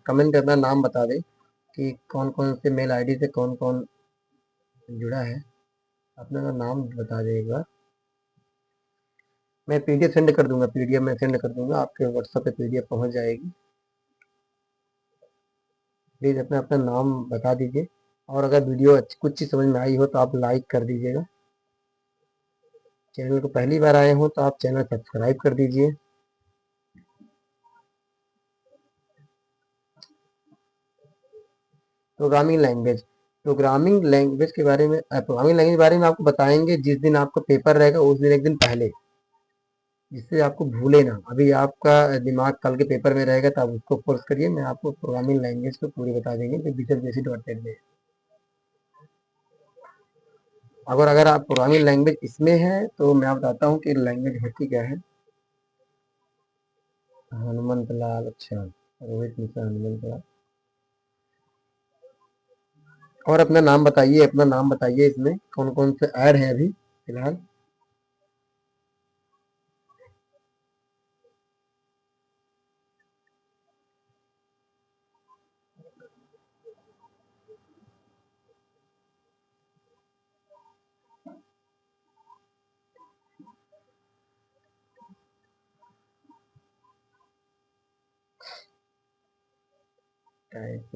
कमेंट में अपना नाम बता दे कि कौन कौन से मेल आईडी से कौन कौन जुड़ा है, अपना अपना नाम बता दे एक बार। मैं पीडीएफ सेंड कर दूंगा, पीडीएफ में सेंड कर दूंगा, आपके व्हाट्सएप पे पीडीएफ पहुंच जाएगी। प्लीज अपना अपना नाम बता दीजिए, और अगर वीडियो कुछ चीज समझ में आई हो तो आप लाइक कर दीजिएगा। चैनल को पहली बार आए हो तो आप चैनल सब्सक्राइब कर दीजिए। प्रोग्रामिंग लैंग्वेज, प्रोग्रामिंग लैंग्वेज के बारे में, प्रोग्रामिंग लैंग्वेज के बारे में आपको बताएंगे जिस दिन आपका पेपर रहेगा, उस दिन एक दिन पहले, जिससे आपको भूले ना। अभी आपका दिमाग कल के पेपर में रहेगा तो आप उसको कोर्स करिए, मैं आपको प्रोग्रामिंग लैंग्वेज को पूरी बता देंगे जो विजुअल बेसिक डॉट नेट में। अगर अगर आप प्रोग्रामिंग लैंग्वेज इसमें है तो मैं आप बताता हूँ कि लैंग्वेज होती क्या है। हनुमंत लाल, अच्छा, रोहित मिश्रा, हनुमंत लाल। और अपना नाम बताइए, अपना नाम बताइए, इसमें कौन कौन से ऐड है अभी फिलहाल। टाइप,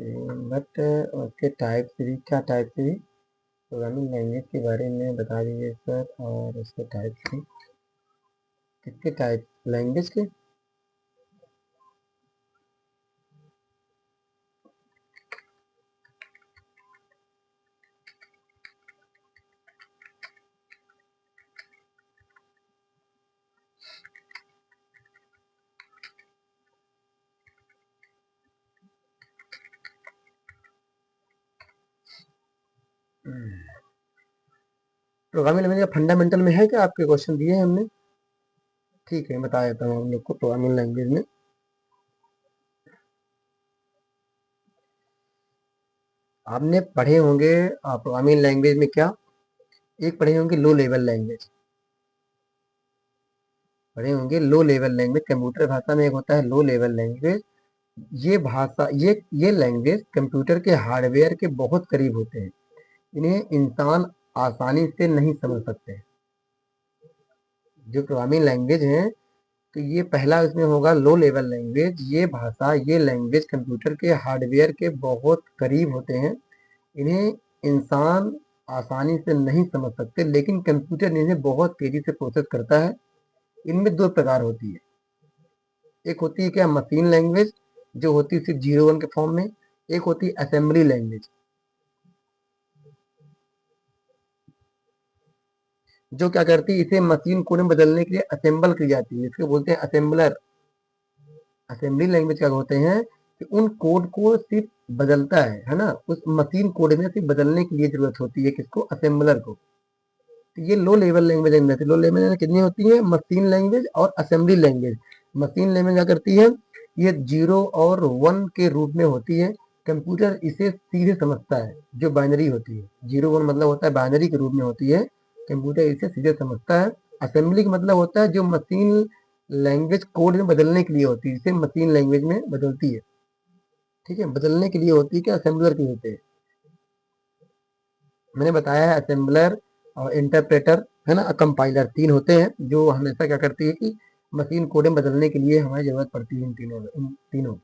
बट उसके टाइप थ्री, क्या टाइप थ्री? प्रोग्रामिंग लैंग्वेज के बारे में बता दीजिए सर, और उसके टाइप थ्री, किसके टाइप लैंग्वेज के? प्रोग्रामिंग लैंग्वेज का फंडामेंटल में है क्या, आपके क्वेश्चन दिए हैं हमने? ठीक है, बता देता हूँ हम लोग को प्रोग्रामिंग लैंग्वेज में। आपने पढ़े होंगे प्रोग्रामिंग लैंग्वेज में क्या, एक पढ़े होंगे लो लेवल लैंग्वेज, पढ़े होंगे लो लेवल लैंग्वेज। कंप्यूटर भाषा में एक होता है लो लेवल लैंग्वेज। ये भाषा, ये लैंग्वेज कंप्यूटर के हार्डवेयर के बहुत करीब होते हैं, इन्हें इंसान आसानी से नहीं समझ सकते। जो प्रोग्रामिंग लैंग्वेज है, तो ये पहला इसमें होगा लो लेवल लैंग्वेज। ये भाषा, ये लैंग्वेज कंप्यूटर के हार्डवेयर के बहुत करीब होते हैं, इन्हें इंसान आसानी से नहीं समझ सकते, लेकिन कंप्यूटर इन्हें बहुत तेजी से प्रोसेस करता है। इनमें दो प्रकार होती है, एक होती है क्या मशीन लैंग्वेज, जो होती है सिर्फ 0 1 के फॉर्म में, एक होती है असेंबली लैंग्वेज, जो क्या करती है, इसे मशीन कोड में बदलने के लिए असेंबल की जाती है, इसको बोलते हैं असेंबलर। असेंबली लैंग्वेज क्या होते हैं कि उन कोड को सिर्फ बदलता है ना, उस मशीन कोड में सिर्फ बदलने के लिए जरूरत होती है किसको, असेंबलर को। तो ये लो लेवल लैंग्वेज अंदर से, लो लेवल में कितनी होती है, मशीन लैंग्वेज और असेंबली लैंग्वेज। मशीन लैंग्वेज क्या करती है, ये 0 और 1 के रूप में होती है, कंप्यूटर इसे सीधे समझता है, जो बाइनरी होती है, 0 1 मतलब होता है बाइनरी के रूप में होती है, कंप्यूटर इसे सीधे समझता है। असेंबली का मतलब होता है जो मशीन लैंग्वेज कोड में बदलने के लिए होती है, इसे मशीन लैंग्वेज में बदलती है, ठीक है, बदलने के लिए होती है, क्या असेंबलर की होते हैं। मैंने बताया है असेंबलर और इंटरप्रेटर है ना, कंपाइलर, तीन होते हैं जो हमेशा क्या करती है कि मशीन कोड में बदलने के लिए हमारी जरूरत पड़ती है इन तीनों।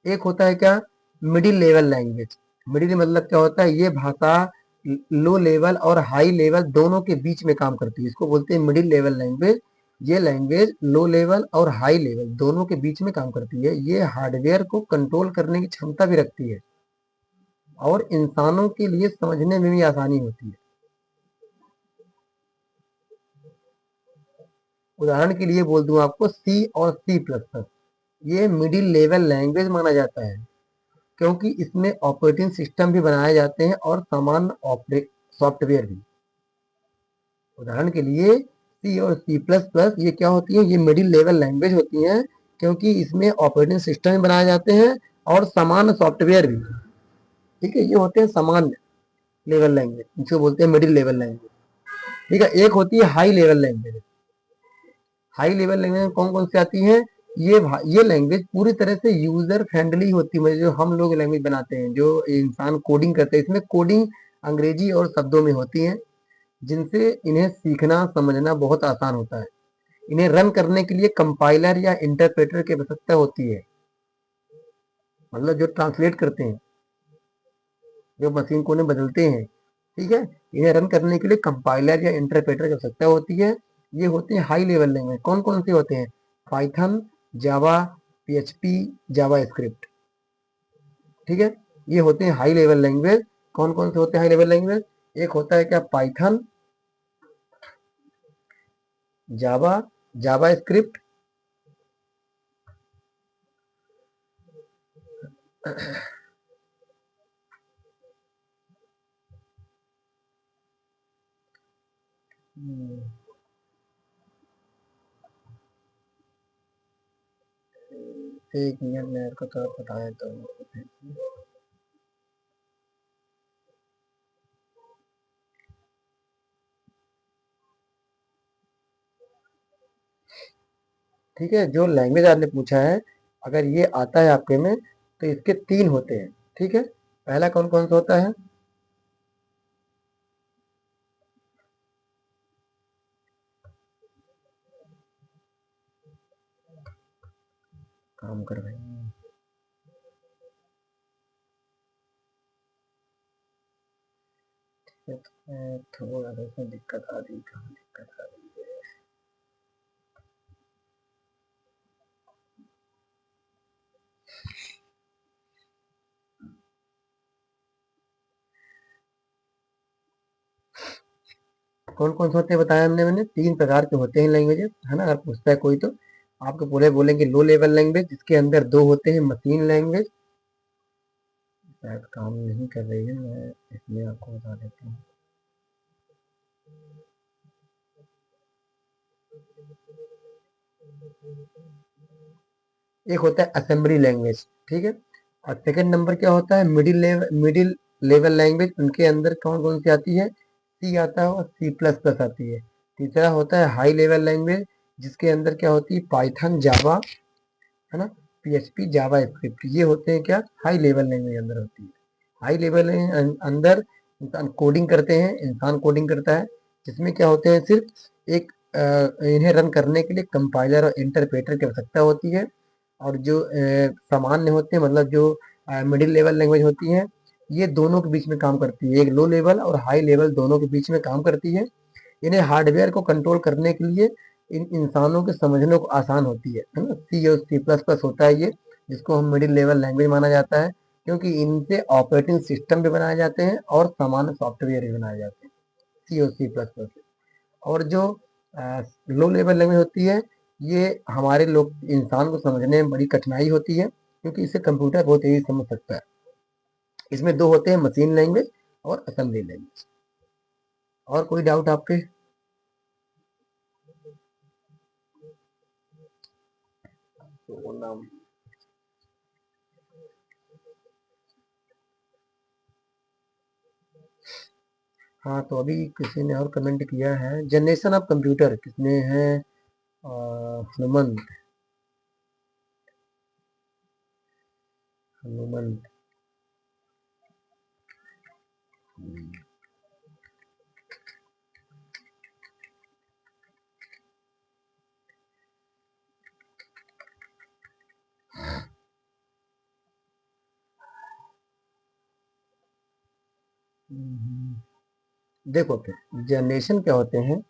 एक होता है क्या, मिडिल लेवल लैंग्वेज। मिडिल मतलब क्या होता है, ये भाषा लो लेवल और हाई लेवल दोनों के बीच में काम करती है, इसको बोलते हैं मिडिल लेवल लैंग्वेज। ये लैंग्वेज लो लेवल और हाई लेवल दोनों के बीच में काम करती है, ये हार्डवेयर को कंट्रोल करने की क्षमता भी रखती है और इंसानों के लिए समझने में भी आसानी होती है। उदाहरण के लिए बोल दूं आपको, सी और सी प्लस प्लस, ये मिडिल लेवल लैंग्वेज माना जाता है, क्योंकि इसमें ऑपरेटिंग सिस्टम भी बनाए जाते हैं और सामान्य सॉफ्टवेयर भी। उदाहरण के लिए सी और सी प्लस प्लस ये क्या होती है, ये मिडिल लेवल लैंग्वेज होती हैं, क्योंकि इसमें ऑपरेटिंग सिस्टम भी बनाए जाते हैं और सामान्य सॉफ्टवेयर भी, ठीक है, ये होते हैं सामान्य लेवल लैंग्वेज, जिसको बोलते हैं मिडिल लेवल लैंग्वेज। ठीक है, एक होती है high level language. High level language कौन कौन सी आती है, ये लैंग्वेज पूरी तरह से यूजर फ्रेंडली होती है, मतलब जो हम लोग लैंग्वेज बनाते हैं, जो इंसान कोडिंग करते हैं, इसमें कोडिंग अंग्रेजी और शब्दों में होती है, जिनसे इन्हें सीखना समझना बहुत आसान होता है। इन्हें रन करने के लिए कंपाइलर या इंटरप्रेटर की आवश्यकता होती है, मतलब जो ट्रांसलेट करते हैं, जो मशीन कोड में बदलते हैं, ठीक है, इन्हें रन करने के लिए कंपाइलर या इंटरप्रेटर की आवश्यकता होती है। ये होते हैं हाई लेवल लैंग्वेज, कौन कौन से होते हैं, पाइथन, जावा, पीएचपी, जावा स्क्रिप्ट, ठीक है, ये होते हैं हाई लेवल लैंग्वेज। कौन कौन से होते हैं हाई लेवल लैंग्वेज, एक होता है क्या पाइथन, जावा, जावा स्क्रिप्ट, एक मिनट मेरे को तो बताया तो, ठीक है, जो लैंग्वेज आपने पूछा है, अगर ये आता है आपके में, तो इसके तीन होते हैं, ठीक है। पहला कौन कौन सा होता है, काम कर रहे हैं, थोड़ा सा दिक्कत आ रही, कहाँ दिक्कत आ रही है, कौन कौन से होते हैं बताया हमने, मैंने तीन प्रकार के होते हैं लैंग्वेजेस, है ना, अगर पूछता है कोई तो आपको पूरे बोलेंगे लो लेवल लैंग्वेज, जिसके अंदर दो होते हैं मशीन लैंग्वेज, शायद काम नहीं कर रही है, मैं इसमें आपको बता देता हूँ। एक होता है असेंबली लैंग्वेज, ठीक है, और सेकंड नंबर क्या होता है, मिडिल लेवल लैंग्वेज, उनके अंदर कौन कौन सी आती है, सी आता है और सी प्लस प्लस आती है। तीसरा होता है हाई लेवल लैंग्वेज, जिसके अंदर क्या होती है, पाइथन, जावा, है ना, पीएचपी, जावा स्क्रिप्ट, ये होते हैं क्या, हाई लेवल लैंग्वेज अंदर होती है। हाई लेवल अंदर इंसान कोडिंग करते हैं, इंसान कोडिंग करता है, जिसमें क्या होते हैं, सिर्फ एक इन्हें रन करने के लिए कंपाइलर और इंटरप्रेटर की आवश्यकता होती है, और जो सामान्य होते हैं, मतलब जो मिडिल लेवल लैंग्वेज होती हैं, ये दोनों के बीच में काम करती है, एक लो लेवल और हाई लेवल दोनों के बीच में काम करती है। इन्हें हार्डवेयर को कंट्रोल करने के लिए इन इंसानों के समझने को आसान होती है ना। सी और सी प्लस प्लस होता है ये, जिसको हम मिडिल लेवल लैंग्वेज माना जाता है, क्योंकि इनसे ऑपरेटिंग सिस्टम भी बनाए जाते हैं और सामान्य सॉफ्टवेयर भी बनाए जाते हैं, सी और सी प्लस प्लस। और जो लो लेवल लैंग्वेज होती है, ये हमारे लोग इंसान को समझने में बड़ी कठिनाई होती है, क्योंकि इसे कंप्यूटर बहुत तेजी समझ सकता है। इसमें दो होते हैं, मशीन लैंग्वेज और असेंबली लैंग्वेज। और कोई डाउट आपके? तो नाम हाँ, तो अभी किसी ने और कमेंट किया है, जनरेशन ऑफ कंप्यूटर किसने है? हनुमंत। हनुमंत। देखो फिर जनरेशन क्या होते हैं,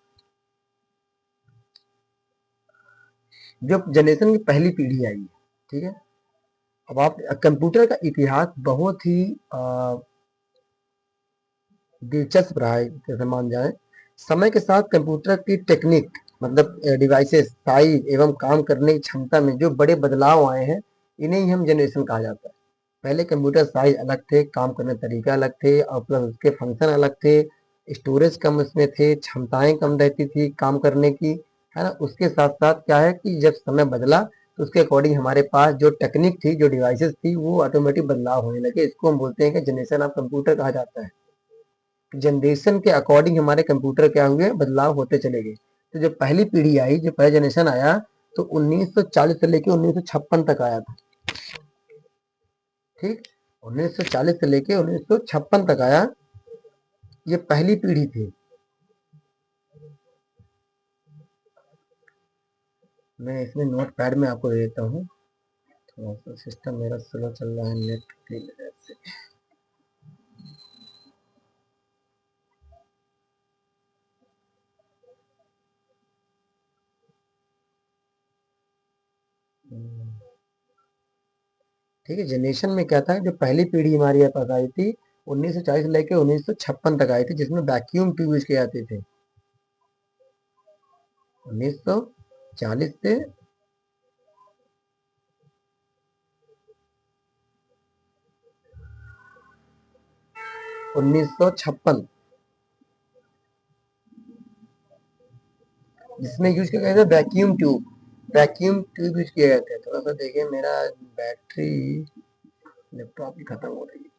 जब जनरेशन की पहली पीढ़ी आई है, ठीक है, अब आप कंप्यूटर का इतिहास बहुत ही दिलचस्प रहा है, जैसे मान जाए। समय के साथ कंप्यूटर की टेक्निक, मतलब डिवाइसेस, साइज एवं काम करने की क्षमता में जो बड़े बदलाव आए हैं, इन्हें ही हम जनरेशन कहा जाता है। पहले कंप्यूटर साइज अलग थे, काम करने का तरीका अलग थे, और प्लस उसके फंक्शन अलग थे, स्टोरेज कम उसमें थे, क्षमताएं कम रहती थी काम करने की, है ना। उसके साथ साथ क्या है कि जब समय बदला तो उसके अकॉर्डिंग हमारे पास जो टेक्निक थी, जो डिवाइसेस थी, वो ऑटोमेटिक बदलाव होने लगे। इसको हम बोलते हैं कि जनरेशन ऑफ कंप्यूटर कहा जाता है। जनरेशन के अकॉर्डिंग हमारे कंप्यूटर क्या हुए, बदलाव होते चले गए। तो जो पहली पीढ़ी आई, जो पहला जनरेशन आया, तो 1940 से लेके 1956 तक आया था, ठीक। 1940 से लेके 1956 तक आया, ये पहली पीढ़ी थी। मैं इसमें नोट पैड में आपको दे देता हूँ, थोड़ा सा सिस्टम मेरा स्लो चल रहा है नेट की वजह से। ठीक है, जनरेशन में क्या था, जो पहली पीढ़ी हमारे पास आई थी 1940 से लेके 1956 तक आई थी, जिसमें वैक्यूम ट्यूब यूज किए जाते थे। 1940 से 1956, जिसमें यूज किया गया था vacuum tube. Vacuum tube use किया गया था। थोड़ा सा देखिए, मेरा बैटरी लैपटॉप की खत्म हो रही है।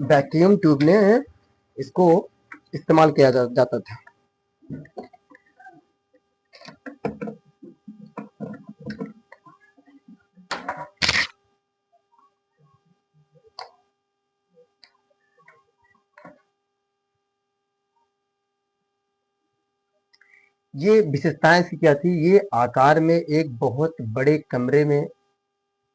वैक्यूम ट्यूब ने इसको इस्तेमाल किया जाता था। ये विशेषताएं इसकी क्या थी, ये आकार में एक बहुत बड़े कमरे में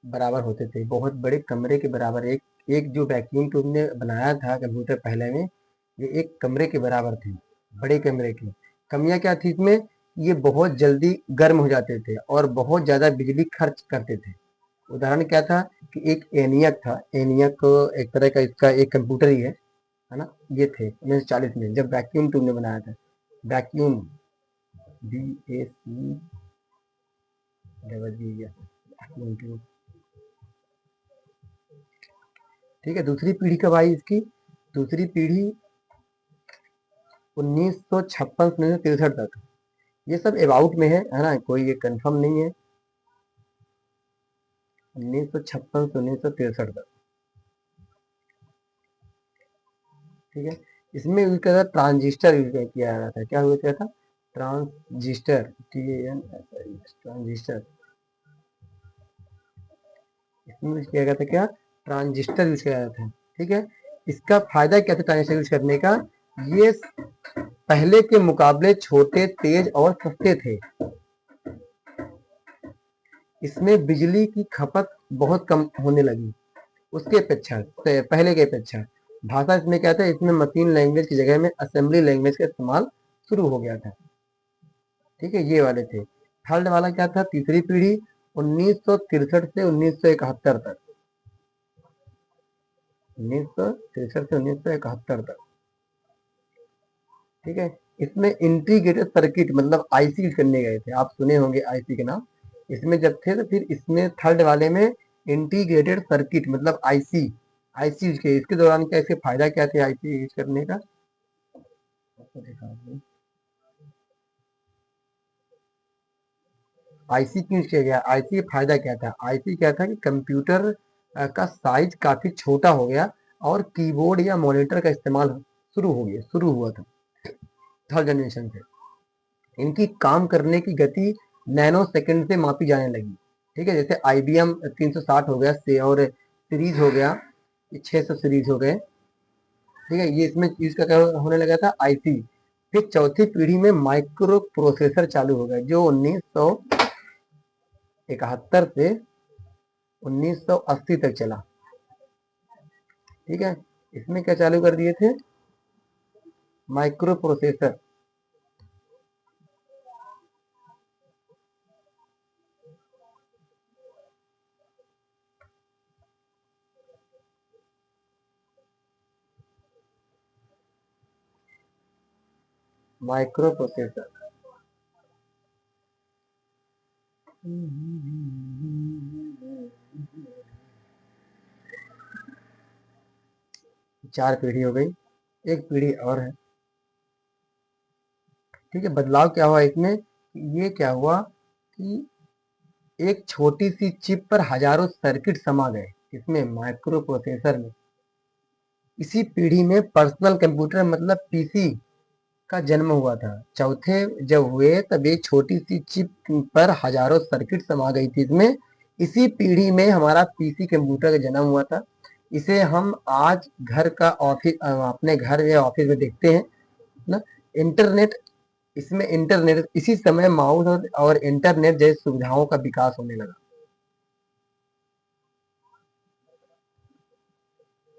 बराबर होते थे, बहुत बड़े कमरे के बराबर। एक एक जो वैक्यूम ट्यूब ने बनाया था कंप्यूटर पहले में, ये एक कमरे के बराबर थी, बड़े कमरे की। कमियां क्या थी इसमें, ये बहुत जल्दी गर्म हो जाते थे और बहुत ज्यादा बिजली खर्च करते थे। उदाहरण क्या था कि एक एनियक था, एनियक एक तरह का इसका एक कंप्यूटर ही है ना। ये थे 1940 में जब वैक्यूम ट्यूब ने बनाया था। वैक्यूम, VAC वैक्यूम ट्यूब, ठीक है। दूसरी पीढ़ी कब आई इसकी? दूसरी पीढ़ी 1956 से 1963 तक। ये सब अबाउट में है ना, कोई ये कंफर्म नहीं है। 1956 से 1963 तक, ठीक है। इसमें यूज किया था ट्रांजिस्टर, यूज किया गया था। क्या यूज किया था? Transistor, TAN transistor. इसमें यूज किया गया था क्या, ट्रांजिस्टर यूज किया गया था। ठीक है, इसका फायदा क्या था ट्रांजिस्टर यूज करने का, ये पहले के मुकाबले छोटे, तेज और सस्ते थे। इसमें बिजली की खपत बहुत कम होने लगी उसके अपेक्षा, पहले के अपेक्षा। भाषा इसमें क्या था, इसमें मशीन लैंग्वेज की जगह में असेंबली लैंग्वेज का इस्तेमाल शुरू हो गया था। ठीक है, ये वाले थे। थर्ड वाला क्या था, तीसरी पीढ़ी 1963 से 1971 तक। 1963 से 1971 तक। ठीक है, इसमें इंटीग्रेटेड सर्किट मतलब आईसी यूज करने गए थे, आप सुने होंगे आईसी के नाम। इसमें जब थे तो फिर इसमें थर्ड वाले में इंटीग्रेटेड सर्किट मतलब आईसी, आईसी यूज किए। इसके दौरान क्या, इसके फायदा क्या थे आईसी यूज करने का, आईसी क्यों किया गया, आईसी का फायदा क्या था, आईसी क्या था कि कंप्यूटर का साइज काफी छोटा हो गया और कीबोर्ड या मॉनिटर का इस्तेमाल शुरू हुआ था थर्ड जनरेशन से। इनकी काम करने की गति नैनो सेकंड से मापी जाने लगी। ठीक है, जैसे IBM 360 हो गया से, और सीरीज हो गया, 600 सीरीज हो गए। ठीक है, ये इसमें यूज का क्या होने लगा था, आईसी। फिर चौथी पीढ़ी में माइक्रो प्रोसेसर चालू हो गया जो 1971 से 1980 तक चला। ठीक है, इसमें क्या चालू कर दिए थे, माइक्रो प्रोसेसर। माइक्रो प्रोसेसर, चार पीढ़ी हो गई, एक पीढ़ी और है। ठीक है, बदलाव क्या हुआ इसमें, ये क्या हुआ कि एक छोटी सी चिप पर हजारों सर्किट समा गए इसमें, माइक्रो प्रोसेसर में। इसी पीढ़ी में पर्सनल कंप्यूटर मतलब पीसी का जन्म हुआ था। चौथे जब हुए तब एक छोटी सी चिप पर हजारों सर्किट समा गई थी इसमें। इसी पीढ़ी में हमारा पीसी कंप्यूटर का जन्म हुआ था। इसे हम आज घर का ऑफिस, अपने घर या ऑफिस में देखते हैं ना। इंटरनेट, इसमें इंटरनेट, इसी समय माउस और इंटरनेट जैसी सुविधाओं का विकास होने लगा।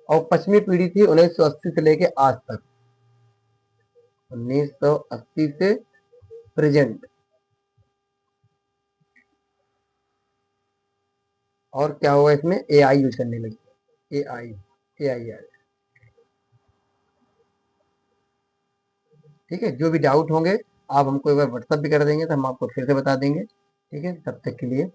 और पश्चिमी पीढ़ी थी 1980 से लेके आज तक, 1980 से प्रेजेंट। और क्या हुआ इसमें, एआई यूज करने लगी, एआई, एआई। ठीक है, जो भी डाउट होंगे आप हमको एक बार व्हाट्सअप भी कर देंगे तो हम आपको फिर से बता देंगे। ठीक है, तब तक के लिए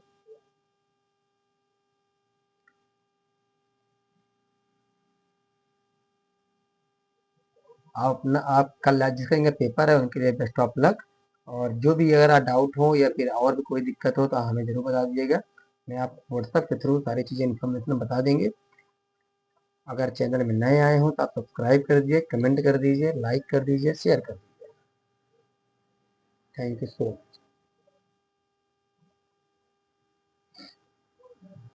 आप अपना, आप कल जिसका इनका पेपर है उनके लिए बेस्ट ऑफ लक। और जो भी अगर डाउट हो या फिर और भी कोई दिक्कत हो तो हमें जरूर बता दीजिएगा। मैं आपको व्हाट्सएप के थ्रू सारी चीज़ें इन्फॉर्मेशन बता देंगे। अगर चैनल में नए आए हो तो आप सब्सक्राइब कर दीजिए, कमेंट कर दीजिए, लाइक कर दीजिए, शेयर कर दीजिए। Thank you so much.